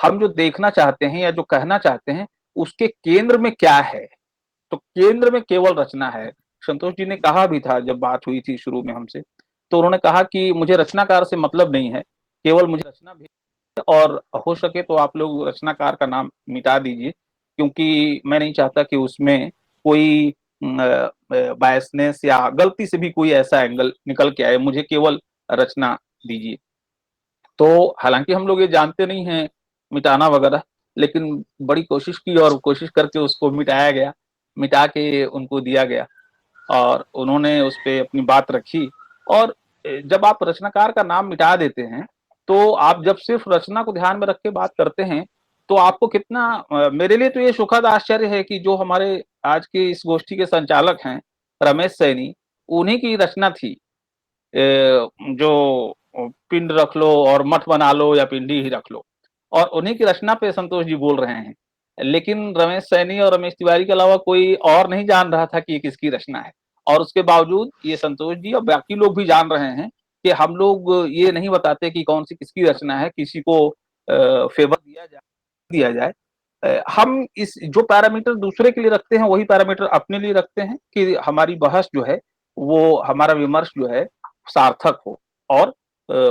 हम जो देखना चाहते हैं या जो कहना चाहते हैं, उसके केंद्र में क्या है? तो केंद्र में केवल रचना है। संतोष जी ने कहा भी था जब बात हुई थी शुरू में हमसे, तो उन्होंने कहा कि मुझे रचनाकार से मतलब नहीं है, केवल मुझे रचना भी, और हो सके तो आप लोग रचनाकार का नाम मिटा दीजिए, क्योंकि मैं नहीं चाहता कि उसमें कोई बायसनेस या गलती से भी कोई ऐसा एंगल निकल के आए। मुझे केवल रचना दीजिए। तो हालांकि हम लोग ये जानते नहीं हैं मिटाना वगैरह, लेकिन बड़ी कोशिश की और कोशिश करके उसको मिटाया गया, मिटा के उनको दिया गया और उन्होंने उस पे अपनी बात रखी। और जब आप रचनाकार का नाम मिटा देते हैं, तो आप जब सिर्फ रचना को ध्यान में रख के बात करते हैं, तो आपको कितना मेरे लिए तो ये सुखद आश्चर्य है कि जो हमारे आज के इस गोष्ठी के संचालक हैं, रमेश सैनी, उन्हीं की रचना थी। जो पिंड रख लो और मठ बना लो या पिंडी ही रख लो, और उन्हीं की रचना पे संतोष जी बोल रहे हैं। लेकिन रमेश सैनी और रमेश तिवारी के अलावा कोई और नहीं जान रहा था कि ये किसकी रचना है। और उसके बावजूद ये संतोष जी और बाकी लोग भी जान रहे हैं कि हम लोग ये नहीं बताते कि कौन सी किसकी रचना है, किसी को फेवर दिया जाए। हम इस जो पैरामीटर दूसरे के लिए रखते हैं, वही पैरामीटर अपने लिए रखते हैं कि हमारी बहस जो है, वो हमारा विमर्श जो है सार्थक हो और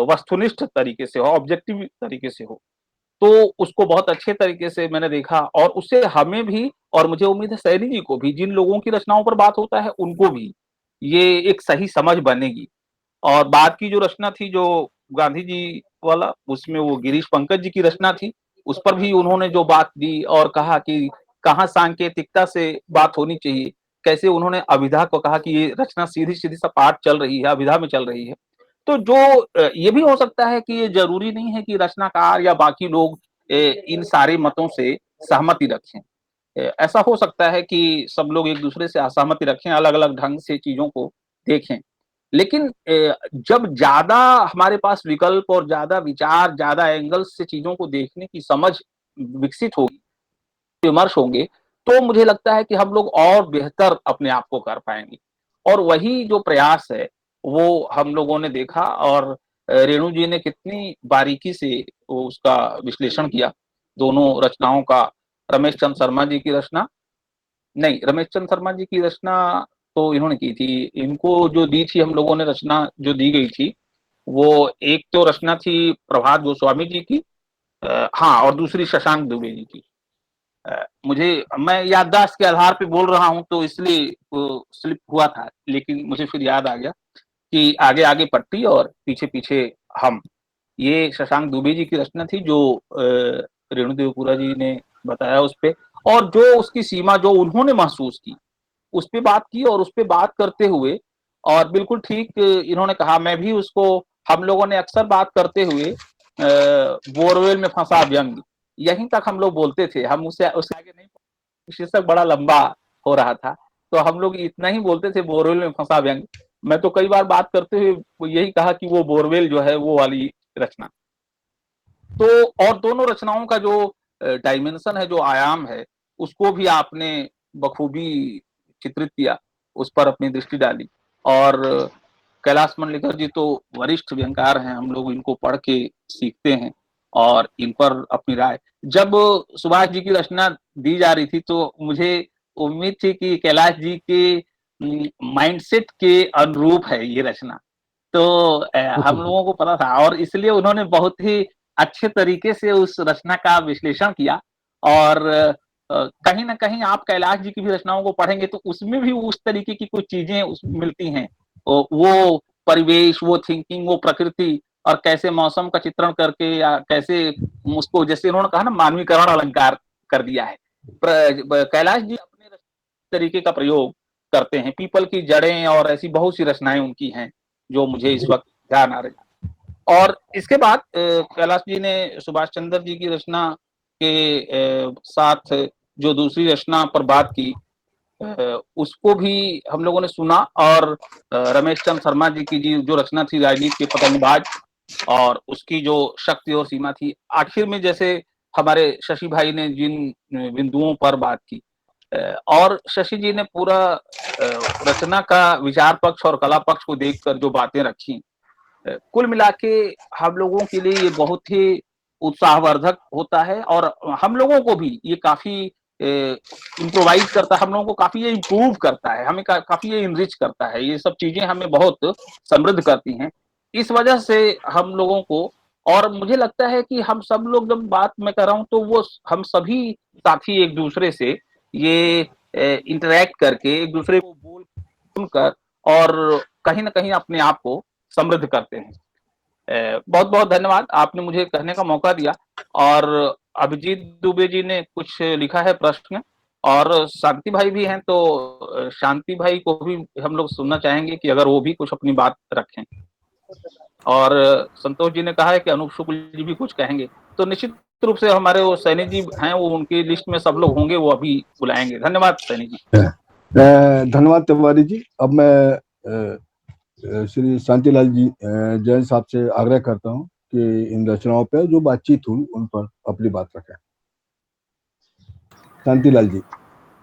वस्तुनिष्ठ तरीके से हो, ऑब्जेक्टिव तरीके से हो। तो उसको बहुत अच्छे तरीके से मैंने देखा और उससे हमें भी, और मुझे उम्मीद है सैनी जी को भी, जिन लोगों की रचनाओं पर बात होता है उनको भी ये एक सही समझ बनेगी। और बाद की जो रचना थी, जो गांधी जी वाला, उसमें वो गिरीश पंकज जी की रचना थी, उस पर भी उन्होंने जो बात दी और कहा कि कहाँ सांकेतिकता से बात होनी चाहिए, कैसे उन्होंने अभिधा को कहा कि ये रचना सीधी-सीधी सा पाठ चल रही है, अभिधा में चल रही है। तो जो ये भी हो सकता है कि ये ज़रूरी नहीं है कि रचनाकार या बाकी लोग इन सारे मतों से सहमति रखें। ऐसा हो सकता है कि सब लोग एक-दूसरे से असहमति रखें, अलग-अलग ढंग से चीज़ों को देखें। लेकिन जब ज़्यादा हमारे पास विकल्प और ज़्यादा विचार, ज़्यादा एंगल्स से चीज़ों को देखने की समझ विकसित होगी, विमर्श होंगे, तो मुझे लगता है कि हम लोग और बेहतर अपने आप को कर पाएँगे। और वही जो प्रयास है, वो हम लोगों ने देखा और रेणु जी ने कितनी बारीकी से वो उसका विश्लेषण किया, दोनों रचनाओं का। रमेश चंद्र शर्मा जी की रचना नहीं, रमेश चंद्र शर्मा जी की रचना तो इन्होंने की थी। इनको जो दी थी हम लोगों ने रचना जो दी गई थी, वो एक तो रचना थी प्रभात गोस्वामी जी की हाँ और दूसरी शशांक दुबे जी की। मैं याददाश्त के आधार पे बोल रहा हूँ तो इसलिए वो स्लिप हुआ था, लेकिन मुझे फिर याद आ गया कि आगे-आगे पट्टी और पीछे-पीछे हम। ये शशांक दुबे जी की रचना थी जो रेणु देवपुरा जी ने बताया उसपे और जो उसकी सीमा जो उन्होंने महसूस की, उस पे बात की और उस पे बात करते हुए और बिल्कुल ठीक इन्होंने कहा मैं भी उसको हम लोगों ने अक्सर बात करते हुए बोरवेल में फँसा व्यंग, यहीं तक हम लोग बोलते थे। हम उससे आगे नहीं शीर्षक बड़ा लंबा हो रहा था, तो हम लोग इतना ही बोलते थे बोरवेल में फँसा व्यंग। मैं तो कई बार बात करते हुए यही कहा कि वो बोरवेल जो है वो वाली रचना। तो और दोनों रचनाओं का जो डायमेंशन है, जो आयाम है, उसको भी आपने बखूबी चित्रित किया, उस पर अपनी दृष्टि डाली और कैलाश मंडलिकर जी तो वरिष्ठ व्यंगकार हैं, हम लोग इनको पढ़ के सीखते हैं और इन पर अपनी राय जब सुभाष जी की रचना दी जा रही थी, तो मुझे उम्मीद थी कि कैलाश जी के माइंडसेट के अनुरूप है ये रचना। तो हम लोगों को पता था और इसलिए उन्होंने बहुत ही अच्छे तरीके से उस रचना का विश्लेषण किया और कहीं न कहीं आप कैलाश जी की भी रचनाओं को पढ़ेंगे तो उसमें भी उस तरीके की कुछ चीज़ें उसमें मिलती हैं। वो परिवेश, वो थिंकिंग, वो प्रकृति और कैसे मौसम का चित्रण करके या कैसे उसको जैसे उन्होंने कहा ना मानवीकरण अलंकार कर दिया है। कैलाश जी अपने तरीके का प्रयोग करते हैं। पीपल की जड़ें और ऐसी बहुत सी रचनाएँ उनकी हैं, जो मुझे इस वक़्त ध्यान आ रही है। और इसके बाद कैलाश जी ने सुभाष चंद्र जी की रचना के साथ जो दूसरी रचना पर बात की उसको भी हम लोगों ने सुना और रमेश चंद्र शर्मा जी की जो रचना थी राजनीति के पतंगबाज और उसकी जो शक्ति और सीमा थी, आखिर में जैसे हमारे शशि भाई ने जिन बिंदुओं पर बात की और शशि जी ने पूरा रचना का विचार पक्ष और कला पक्ष को देखकर जो बातें रखी कुल मिला के हम लोगों के लिए ये बहुत ही उत्साहवर्धक होता है और हम लोगों को भी ये काफ़ी इम्प्रोवाइज़ करता है, हम लोगों को काफ़ी ये इम्प्रूव करता है, हमें काफ़ी ये एनरिच करता है, ये सब चीज़ें हमें बहुत समृद्ध करती हैं। इस वजह से हम लोगों को और मुझे लगता है कि हम सब लोग जब बात मैं कर रहा हूँ तो वो हम सभी साथी एक-दूसरे से ये इंटरैक्ट करके एक-दूसरे को बोल सुनकर और कहीं न कहीं अपने आप को समृद्ध करते हैं। बहुत-बहुत धन्यवाद आपने मुझे कहने का मौका दिया और अभिजीत दुबे जी ने कुछ लिखा है प्रश्न और शांति भाई भी हैं तो शांति भाई को भी हम लोग सुनना चाहेंगे कि अगर वो भी कुछ अपनी बात रखें। और संतोष जी ने कहा है कि अनूप शुक्ल जी भी कुछ कहेंगे, तो निश्चित रूप से हमारे वो सैनी जी हैं, वो उनकी लिस्ट में सब लोग होंगे, वो अभी बुलाएँगे। धन्यवाद सैनी जी। धन्यवाद तिवारी जी। अब मैं श्री शांतिलाल जी जैन साहब से आग्रह करता हूँ कि इन रचनाओं पर जो बातचीत हुई उन पर अपनी बात रखें। शांतिलाल जी।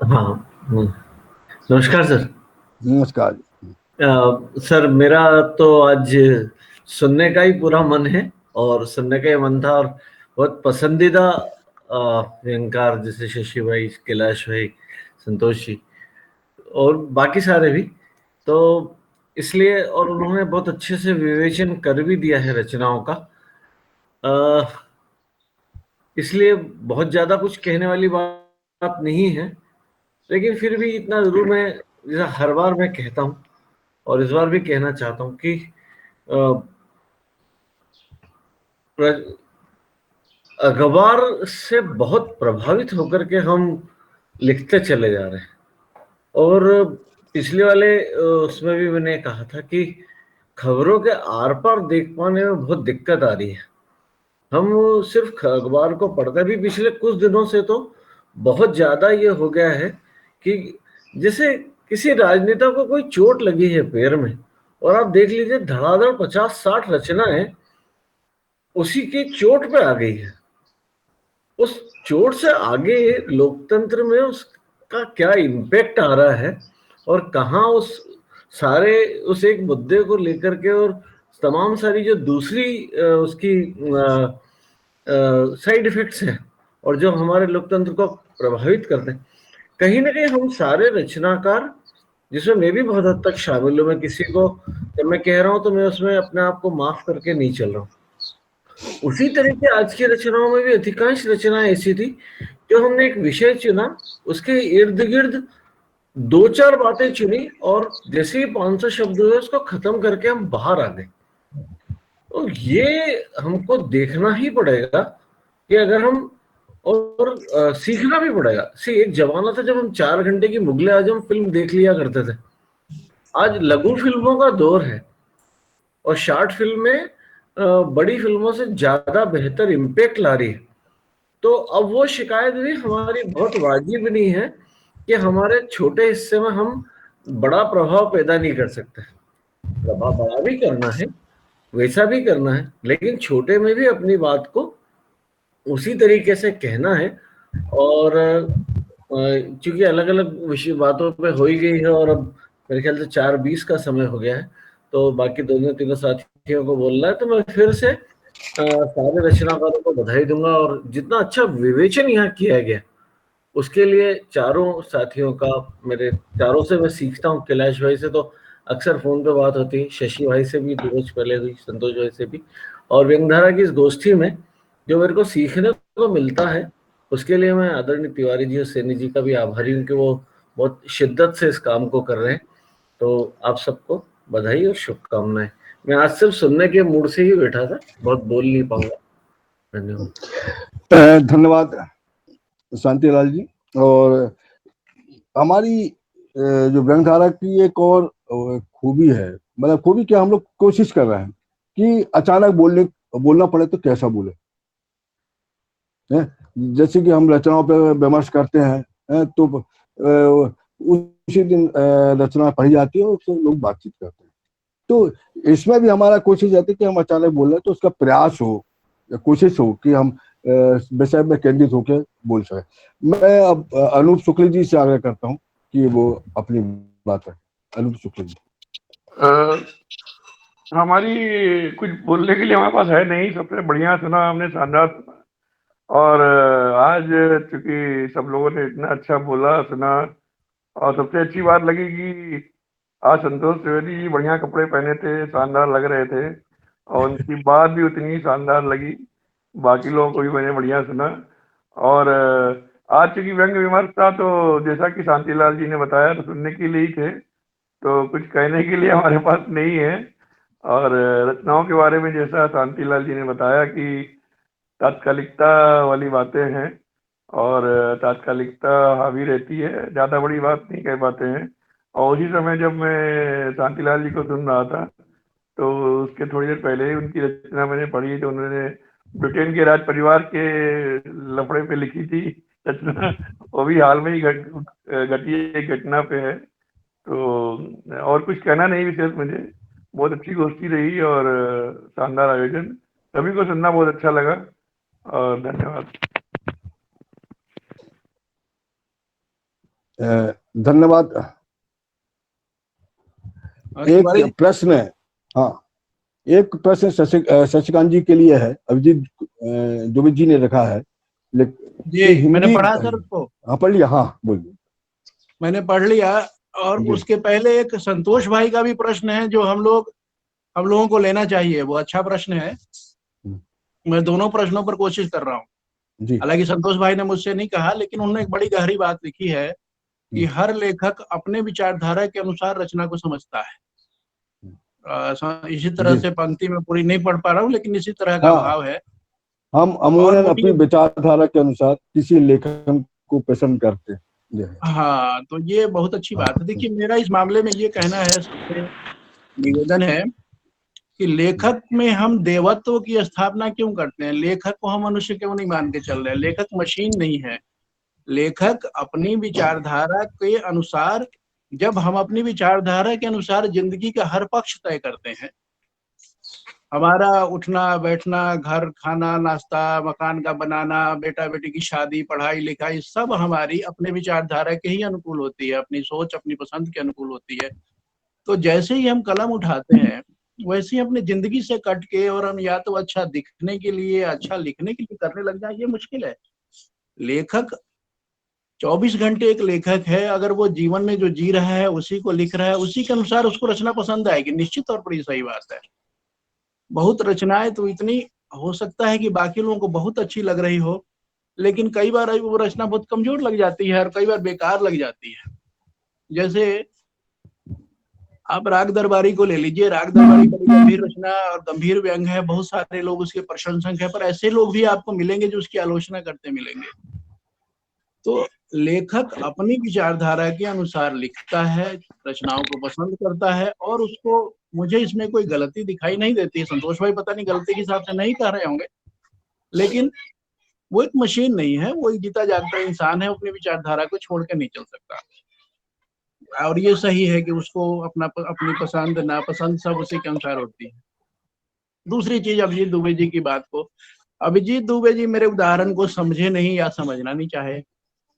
हाँ, नमस्कार सर। नमस्कार। सर मेरा तो आज सुनने का ही पूरा मन है और सुनने का ही मन था और बहुत पसंदीदा व्यंगकार जैसे शशि भाई, कैलाश भाई, संतोष जी और बाकी सारे भी, तो इसलिए और उन्होंने बहुत अच्छे से विवेचन कर भी दिया है रचनाओं का, इसलिए बहुत ज्यादा कुछ कहने वाली बात नहीं है, लेकिन फिर भी इतना जरूर मैं जैसा हर बार मैं कहता हूँ और इस बार भी कहना चाहता हूँ कि अखबार से बहुत प्रभावित होकर के हम लिखते चले जा रहे हैं। और पिछले वाले उसमें भी मैंने कहा था कि खबरों के आर पार देख पाने में बहुत दिक्कत आ रही है। हम सिर्फ अखबार को पढ़ते भी पिछले कुछ दिनों से तो बहुत ज्यादा ये हो गया है कि जैसे किसी राजनेता को कोई चोट लगी है पैर में, और आप देख लीजिए धड़ाधड़ 50-60 रचनाएं उसी की चोट पे आ गई है। उस चोट से आगे लोकतंत्र में उसका क्या इम्पैक्ट आ रहा है, और कहाँ उस एक मुद्दे को लेकर के और तमाम सारी जो दूसरी उसकी साइड इफेक्ट्स हैं और जो हमारे लोकतंत्र को प्रभावित करते हैं। कहीं ना कहीं हम सारे रचनाकार, जिसमें मैं भी बहुत हद तक शामिल हूँ, मैं किसी को जब मैं कह रहा हूँ तो मैं उसमें अपने आप को माफ करके नहीं चल रहा हूँ। उसी तरह की आज की रचनाओं में भी अधिकांश रचनाएं ऐसी थी जो हमने एक विषय चुना, उसके इर्द गिर्द 2-4 बातें चुनी और जैसे ही 500 शब्द हुए उसको खत्म करके हम बाहर आ गए। तो ये हमको देखना ही पड़ेगा कि अगर हम और सीखना भी पड़ेगा। एक जमाना था जब हम 4 घंटे की मुगले आजम फिल्म देख लिया करते थे। आज लघु फिल्मों का दौर है और शॉर्ट फिल्में बड़ी फिल्मों से ज्यादा बेहतर इम्पैक्ट ला रही है। तो अब वो शिकायत भी हमारी बहुत वाजिब नहीं है कि हमारे छोटे हिस्से में हम बड़ा प्रभाव पैदा नहीं कर सकते। प्रभाव बड़ा भी करना है, वैसा भी करना है, लेकिन छोटे में भी अपनी बात को उसी तरीके से कहना है। और चूंकि अलग अलग विषय बातों पे हो ही गई है और अब मेरे ख्याल से 4:20 का समय हो गया है, तो बाकी दोनों तीनों साथियों को बोलना है। तो मैं फिर से सारे रचनाकारों को बधाई दूंगा और जितना अच्छा विवेचन यहाँ किया गया उसके लिए चारों साथियों का, मेरे चारों से मैं सीखता हूँ। कैलाश भाई से तो अक्सर फोन पे बात होती है, शशि भाई से भी 2 रोज पहले हुई, संतोष भाई से भी, और व्यंगधारा की इस गोष्ठी में जो मेरे को सीखने को मिलता है उसके लिए मैं आदरणीय तिवारी जी और सैनी जी का भी आभारी हूँ कि वो बहुत शिद्दत से इस काम को कर रहे हैं। तो आप सबको बधाई और शुभकामनाएं। मैं आज सिर्फ सुनने के मूड से ही बैठा था, बहुत बोल नहीं पाऊंगा। धन्यवाद। धन्यवाद शांतिलाल जी। और हमारी जो व्यंगधारा की एक और खूबी है, मतलब खूबी क्या, हम लोग कोशिश कर रहे हैं कि अचानक बोलना पड़े तो कैसा बोले। जैसे कि हम रचनाओं पे विमर्श करते हैं तो उसी दिन रचना पढ़ी जाती है और उससे लोग बातचीत करते हैं। तो इसमें भी हमारा कोशिश रहती है कि हम अचानक बोल रहे तो उसका प्रयास हो या कोशिश हो कि हम विषय में केंद्रित होकर बोल सके। मैं अब अनूप शुक्ल जी से आग्रह करता हूँ कि वो अपनी बात है। अनूप शुक्ल जी। हमारी कुछ बोलने के लिए हमारे पास है नहीं। सबसे बढ़िया सुना हमने, शानदार सुना। और आज चूंकि सब लोगों ने इतना अच्छा बोला सुना, और सबसे अच्छी बात लगी कि आज संतोष त्रिवेदी जी बढ़िया कपड़े पहने थे, शानदार लग रहे थे, और उनकी बात भी उतनी शानदार लगी। बाकी लोगों को भी मैंने बढ़िया सुना। और आज चूंकि व्यंग विमर्श था तो जैसा कि शांतिलाल जी ने बताया तो सुनने के लिए ही थे, तो कुछ कहने के लिए हमारे पास नहीं है। और रचनाओं के बारे में जैसा शांतिलाल जी ने बताया कि तात्कालिकता वाली बातें हैं और तात्कालिकता हावी रहती है, ज़्यादा बड़ी बात नहीं कह पाते हैं। और उसी समय जब मैं शांतिलाल जी को सुन रहा था तो उसके थोड़ी देर पहले ही उनकी रचना मैंने पढ़ी, तो उन्होंने ब्रिटेन के राज परिवार के लफड़े पे लिखी थी रचना, वो भी हाल में ही घटी एक घटना पे है। तो और कुछ कहना नहीं विशेष मुझे। बहुत अच्छी गोष्ठी रही और शानदार आयोजन, सभी को सुनना बहुत अच्छा लगा और धन्यवाद। धन्यवाद। एक प्रश्न है, हाँ, एक प्रश्न शशिकांत जी के लिए है, अभिजीत दुबे जी ने रखा है। जी मैंने पढ़ा सर उसको। हाँ पढ़ लिया, हाँ बोलिए। मैंने पढ़ लिया। और उसके पहले एक संतोष भाई का भी प्रश्न है जो हम लोगों को लेना चाहिए। वो अच्छा प्रश्न है। मैं दोनों प्रश्नों पर कोशिश कर रहा हूँ। हालांकि संतोष भाई ने मुझसे नहीं कहा, लेकिन उन्होंने एक बड़ी गहरी बात लिखी है कि हर लेखक अपने विचारधारा के अनुसार रचना को समझता है। इसी तरह से पंक्ति में पूरी नहीं पढ़ पा रहा हूँ, लेकिन इसी तरह का भाव है। हम अमूमन अपनी विचारधारा के अनुसार किसी लेखन को पसंद करते हैं, हाँ, तो ये बहुत अच्छी बात है। देखिए, मेरा इस मामले में ये कहना है, सबसे निवेदन है कि लेखक में हम देवत्व की स्थापना क्यों करते हैं? लेखक को हम मनुष्य क्यों नहीं मान के चल रहे हैं? लेखक मशीन नहीं है। लेखक अपनी विचारधारा के अनुसार, जब हम अपनी विचारधारा के अनुसार जिंदगी का हर पक्ष तय करते हैं, हमारा उठना बैठना, घर, खाना, नाश्ता, मकान का बनाना, बेटा बेटी की शादी, पढ़ाई लिखाई, सब हमारी अपने विचारधारा के ही अनुकूल होती है, अपनी सोच अपनी पसंद के अनुकूल होती है। तो जैसे ही हम कलम उठाते हैं, वैसे ही अपनी जिंदगी से कट के और हम या तो अच्छा दिखने के लिए, अच्छा लिखने के लिए करने लग जाए, ये मुश्किल है। लेखक 24 घंटे एक लेखक है, अगर वो जीवन में जो जी रहा है उसी को लिख रहा है, उसी के अनुसार उसको रचना पसंद आएगी, निश्चित तौर पर ये सही बात है। बहुत रचनाएं तो इतनी हो सकता है कि बाकी लोगों को बहुत अच्छी लग रही हो, लेकिन कई बार वो रचना बहुत कमजोर लग जाती है और कई बार बेकार लग जाती है। जैसे आप राग दरबारी को ले लीजिए, राग दरबारी बड़ी गंभीर रचना और गंभीर व्यंग है, बहुत सारे लोग उसके प्रशंसक हैं, पर ऐसे लोग भी आपको मिलेंगे जो उसकी आलोचना करते मिलेंगे। तो लेखक अपनी विचारधारा के अनुसार लिखता है, रचनाओं को पसंद करता है, और उसको, मुझे इसमें कोई गलती दिखाई नहीं देती। संतोष भाई पता नहीं गलती के हिसाब से नहीं कह रहे होंगे, लेकिन वो एक मशीन नहीं है, वो एक जीता जागता इंसान है, अपनी विचारधारा को छोड़ के नहीं चल सकता। और ये सही है कि उसको अपनी पसंद नापसंद सब उसी के अनुसार होती है। दूसरी चीज, अभिजीत दुबे जी की बात को, अभिजीत दुबे जी मेरे उदाहरण को समझे नहीं या समझना नहीं चाहे।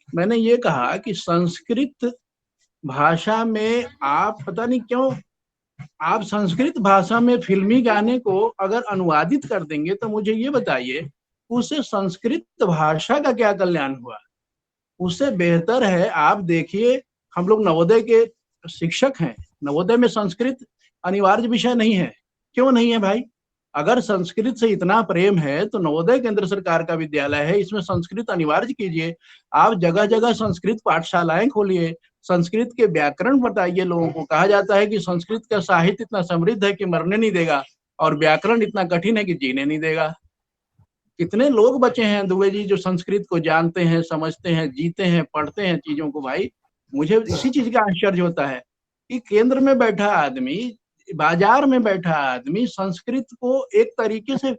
मैंने ये कहा कि संस्कृत भाषा में आप पता नहीं क्यों, आप संस्कृत भाषा में फिल्मी गाने को अगर अनुवादित कर देंगे तो मुझे ये बताइए, उससे संस्कृत भाषा का क्या कल्याण हुआ? उससे बेहतर है, आप देखिए, हम लोग नवोदय के शिक्षक हैं, नवोदय में संस्कृत अनिवार्य विषय नहीं है। क्यों नहीं है भाई? अगर संस्कृत से इतना प्रेम है तो नवोदय केंद्र सरकार का विद्यालय है, इसमें संस्कृत अनिवार्य कीजिए। आप जगह जगह संस्कृत पाठशालाएं खोलिए, संस्कृत के व्याकरण बताइए लोगों को। कहा जाता है कि संस्कृत का साहित्य इतना समृद्ध है कि मरने नहीं देगा, और व्याकरण इतना कठिन है कि जीने नहीं देगा। कितने लोग बचे हैं दुबे जी जो संस्कृत को जानते हैं, समझते हैं, जीते हैं, पढ़ते हैं चीजों को। भाई मुझे इसी चीज का आश्चर्य होता है कि केंद्र में बैठा आदमी, बाजार में बैठा आदमी संस्कृत को एक तरीके से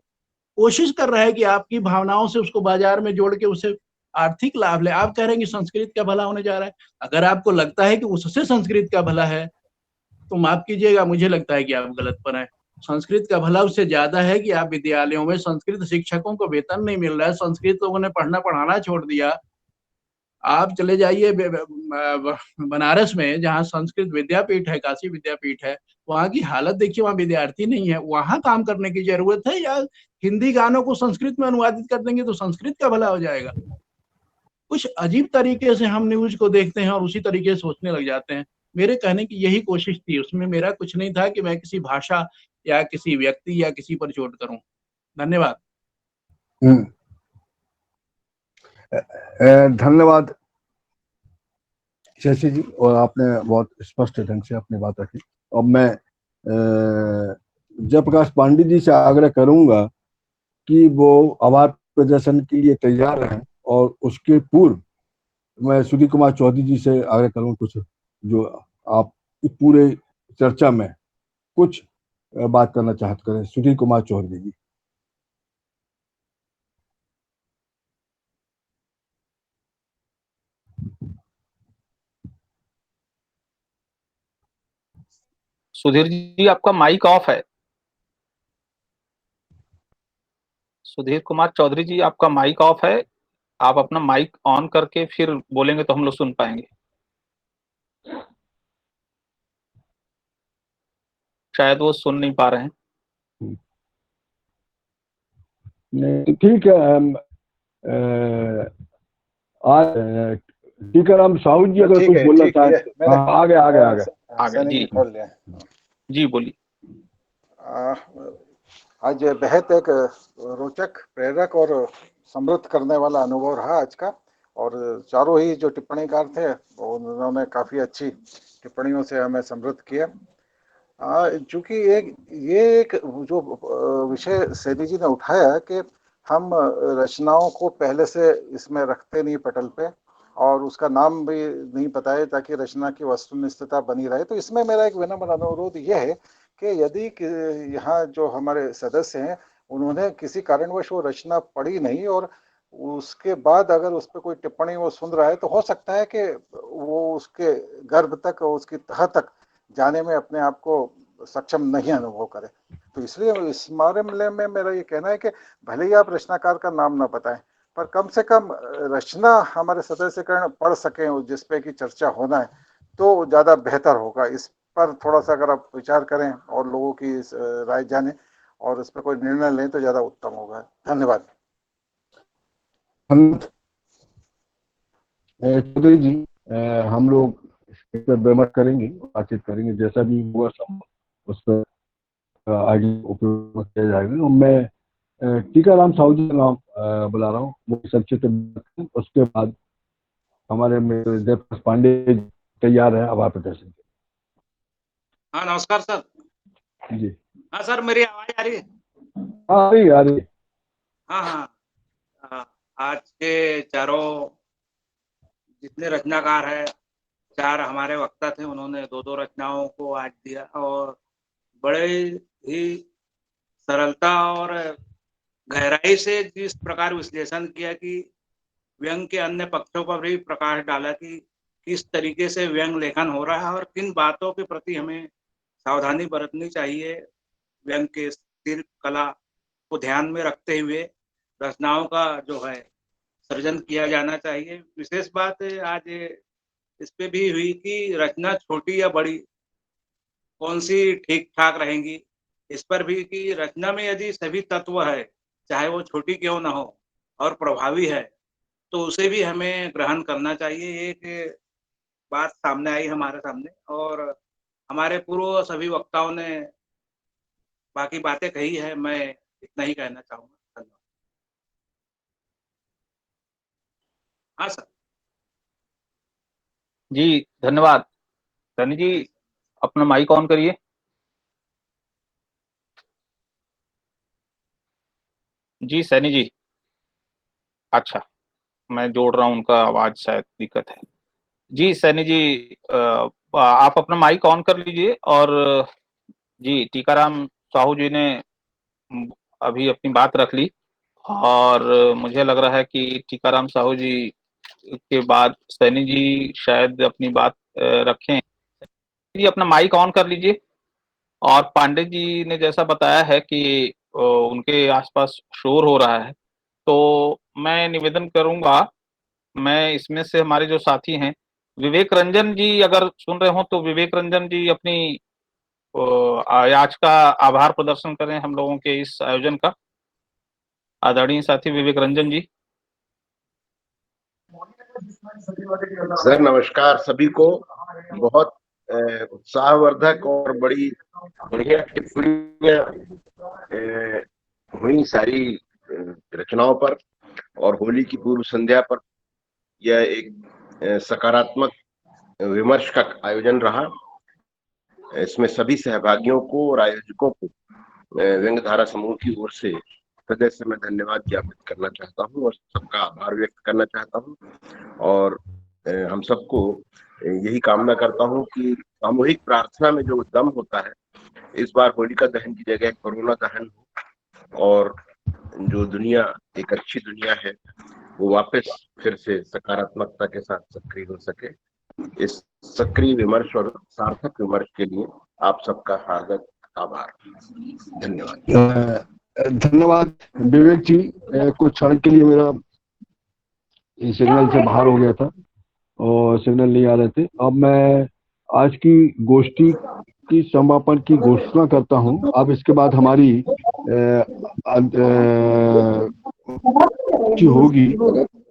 कोशिश कर रहा है कि आपकी भावनाओं से उसको बाजार में जोड़ के उसे आर्थिक लाभ ले। आप कह रहे हैं कि संस्कृत का भला होने जा रहा है। अगर आपको लगता है कि उससे संस्कृत का भला है तो माफ कीजिएगा, मुझे लगता है कि आप गलत पर हैं। संस्कृत का भला उससे ज्यादा है कि आप विद्यालयों में संस्कृत शिक्षकों को वेतन नहीं मिल रहा है, संस्कृत लोगों ने पढ़ना पढ़ाना छोड़ दिया। आप चले जाइए बनारस में, जहाँ संस्कृत विद्यापीठ है, काशी विद्यापीठ है, वहाँ की हालत देखिए, वहाँ विद्यार्थी नहीं है। वहाँ काम करने की जरूरत है, या हिंदी गानों को संस्कृत में अनुवादित कर देंगे तो संस्कृत का भला हो जाएगा। कुछ अजीब तरीके से हम न्यूज को देखते हैं और उसी तरीके से सोचने लग जाते हैं। मेरे कहने की यही कोशिश थी, उसमें मेरा कुछ नहीं था कि मैं किसी भाषा या किसी व्यक्ति या किसी पर चोट करूं। धन्यवाद। धन्यवाद शशि जी, और आपने बहुत स्पष्ट ढंग से अपनी बात रखी। और मैं जयप्रकाश पांडे जी से आग्रह करूंगा कि वो आभार प्रदर्शन के लिए तैयार हैं, और उसके पूर्व मैं सुधीर कुमार चौधरी जी से आग्रह करूंगा कुछ जो आप पूरे चर्चा में कुछ बात करना चाहते करें। सुधीर कुमार चौधरी जी। सुधीर जी आपका माइक ऑफ है। सुधीर कुमार चौधरी जी आपका माइक ऑफ है, आप अपना माइक ऑन करके फिर बोलेंगे तो हम लोग सुन पाएंगे। शायद वो सुन नहीं पा रहे हैं। ठीक है, ठीक है, हम साहू जी अगर कुछ बोलना चाहते। आगे जी बोलिए। आज बेहद एक रोचक, प्रेरक और समृद्ध करने वाला अनुभव रहा आज का। और चारों ही जो टिप्पणीकार थे उन्होंने काफी अच्छी टिप्पणियों से हमें समृद्ध किया। चूंकि ये एक जो विषय सैनी जी ने उठाया कि हम रचनाओं को पहले से इसमें रखते नहीं पटल पे, और उसका नाम भी नहीं पता है, ताकि रचना की वस्तुनिष्ठता बनी रहे। तो इसमें मेरा एक विनम्र अनुरोध यह है कि यदि यहाँ जो हमारे सदस्य हैं उन्होंने किसी कारणवश वो रचना पढ़ी नहीं और उसके बाद अगर उस पर कोई टिप्पणी वो सुन रहा है, तो हो सकता है कि वो उसके गर्भ तक, उसकी तह तक जाने में अपने आप को सक्षम नहीं अनुभव करे। तो इसलिए इस मामले में मेरा ये कहना है कि भले ही आप रचनाकार का नाम ना बताएं, पर कम से कम रचना हमारे सदस्यगण पढ़ सकें जिसपे की चर्चा होना है, तो ज्यादा बेहतर होगा। इस पर थोड़ा सा अगर आप विचार करें और लोगों की राय जानें और इस पर कोई निर्णय लें तो ज्यादा उत्तम होगा। धन्यवाद। चौधरी जी, हम लोग इस पर विमर्श करेंगे, बातचीत करेंगे, जैसा भी हुआ उस पर आगे उपयोग किया जाएगा। और मैं टीकाराम साहू जी का नाम बुला रहा हूँ, वो संक्षिप्त, उसके बाद हमारे जयप्रकाश पांडे तैयार है। अब आप प्रदर्शन। हाँ नमस्कार सर। जी हाँ सर, मेरी आवाज आ रही है? हाँ आ रही। हाँ हाँ, आज के चारों जितने रचनाकार है, 4 हमारे वक्ता थे, उन्होंने 2-2 रचनाओं को आज दिया और बड़े ही सरलता और गहराई से जिस प्रकार विश्लेषण किया कि व्यंग के अन्य पक्षों पर भी प्रकाश डाला कि किस तरीके से व्यंग लेखन हो रहा है और किन बातों के प्रति हमें सावधानी बरतनी चाहिए। व्यंग के शिल्प कला को ध्यान में रखते हुए रचनाओं का जो है सृजन किया जाना चाहिए। विशेष बात आज इस पे भी हुई कि रचना छोटी या बड़ी कौन सी ठीक ठाक रहेंगी, इस पर भी कि रचना में यदि सभी तत्व है, चाहे वो छोटी क्यों ना हो और प्रभावी है, तो उसे भी हमें ग्रहण करना चाहिए। एक बात सामने आई हमारे सामने और हमारे पूर्व सभी वक्ताओं ने बाकी बातें कही है, मैं इतना ही कहना चाहूंगा। धन्यवाद। हाँ सर। जी धन्यवाद। सनी जी अपना माइक ऑन करिए। जी सैनी जी, अच्छा मैं जोड़ रहा हूँ, उनका आवाज शायद दिक्कत है। जी सैनी जी, आप अपना माइक ऑन कर लीजिए। और जी टीकाराम साहू जी ने अभी अपनी बात रख ली और मुझे लग रहा है कि टीकाराम साहू जी के बाद सैनी जी शायद अपनी बात रखें। जी अपना माइक ऑन कर लीजिए। और पांडे जी ने जैसा बताया है कि उनके आसपास शोर हो रहा है, तो मैं निवेदन करूंगा, मैं इसमें से हमारे जो साथी हैं विवेक रंजन जी अगर सुन रहे हो तो विवेक रंजन जी अपनी आज का आभार प्रदर्शन करें हम लोगों के इस आयोजन का। आदरणीय साथी विवेक रंजन जी। सर नमस्कार सभी को। बहुत उत्साहवर्धक और बड़ी बढ़िया टिप्पणियां हुई सारी रचनाओं पर, और होली की पूर्व संध्या पर यह एक सकारात्मक विमर्श का आयोजन रहा। इसमें सभी सहभागियों को और आयोजकों को व्यंग्यधारा समूह की ओर से हृदय से मैं धन्यवाद ज्ञापित करना चाहता हूँ और सबका आभार व्यक्त करना चाहता हूँ। और हम सबको यही कामना करता हूँ कि सामूहिक प्रार्थना में जो दम होता है, इस बार होलिका दहन की जगह कोरोना दहन हो और जो दुनिया एक अच्छी दुनिया है वो वापस फिर से सकारात्मकता के साथ सक्रिय हो सके। इस सक्रिय विमर्श और सार्थक विमर्श के लिए आप सबका हार्दिक आभार। धन्यवाद। धन्यवाद विवेक जी। कुछ क्षण के लिए मेरा सिग्नल से बाहर हो गया था और सिग्नल नहीं आ रहे थे। अब मैं आज की गोष्ठी की समापन की घोषणा करता हूं। अब इसके बाद हमारी होगी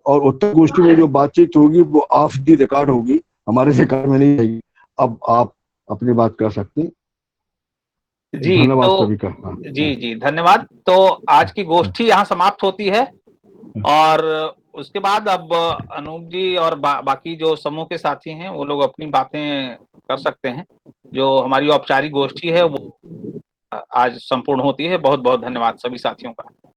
और उत्तर गोष्ठी में जो बातचीत होगी वो ऑफ दी रिकॉर्ड होगी, हमारे रिकॉर्ड में नहीं आएगी। अब आप अपनी बात कर सकते हैं। जी धन्यवाद तो सभी का। जी धन्यवाद। तो आज की गोष्ठी यहाँ समाप्त होती है और उसके बाद अब अनूप जी और बाकी जो समूह के साथी हैं वो लोग अपनी बातें कर सकते हैं। जो हमारी औपचारिक गोष्ठी है वो आज संपूर्ण होती है। बहुत बहुत धन्यवाद सभी साथियों का।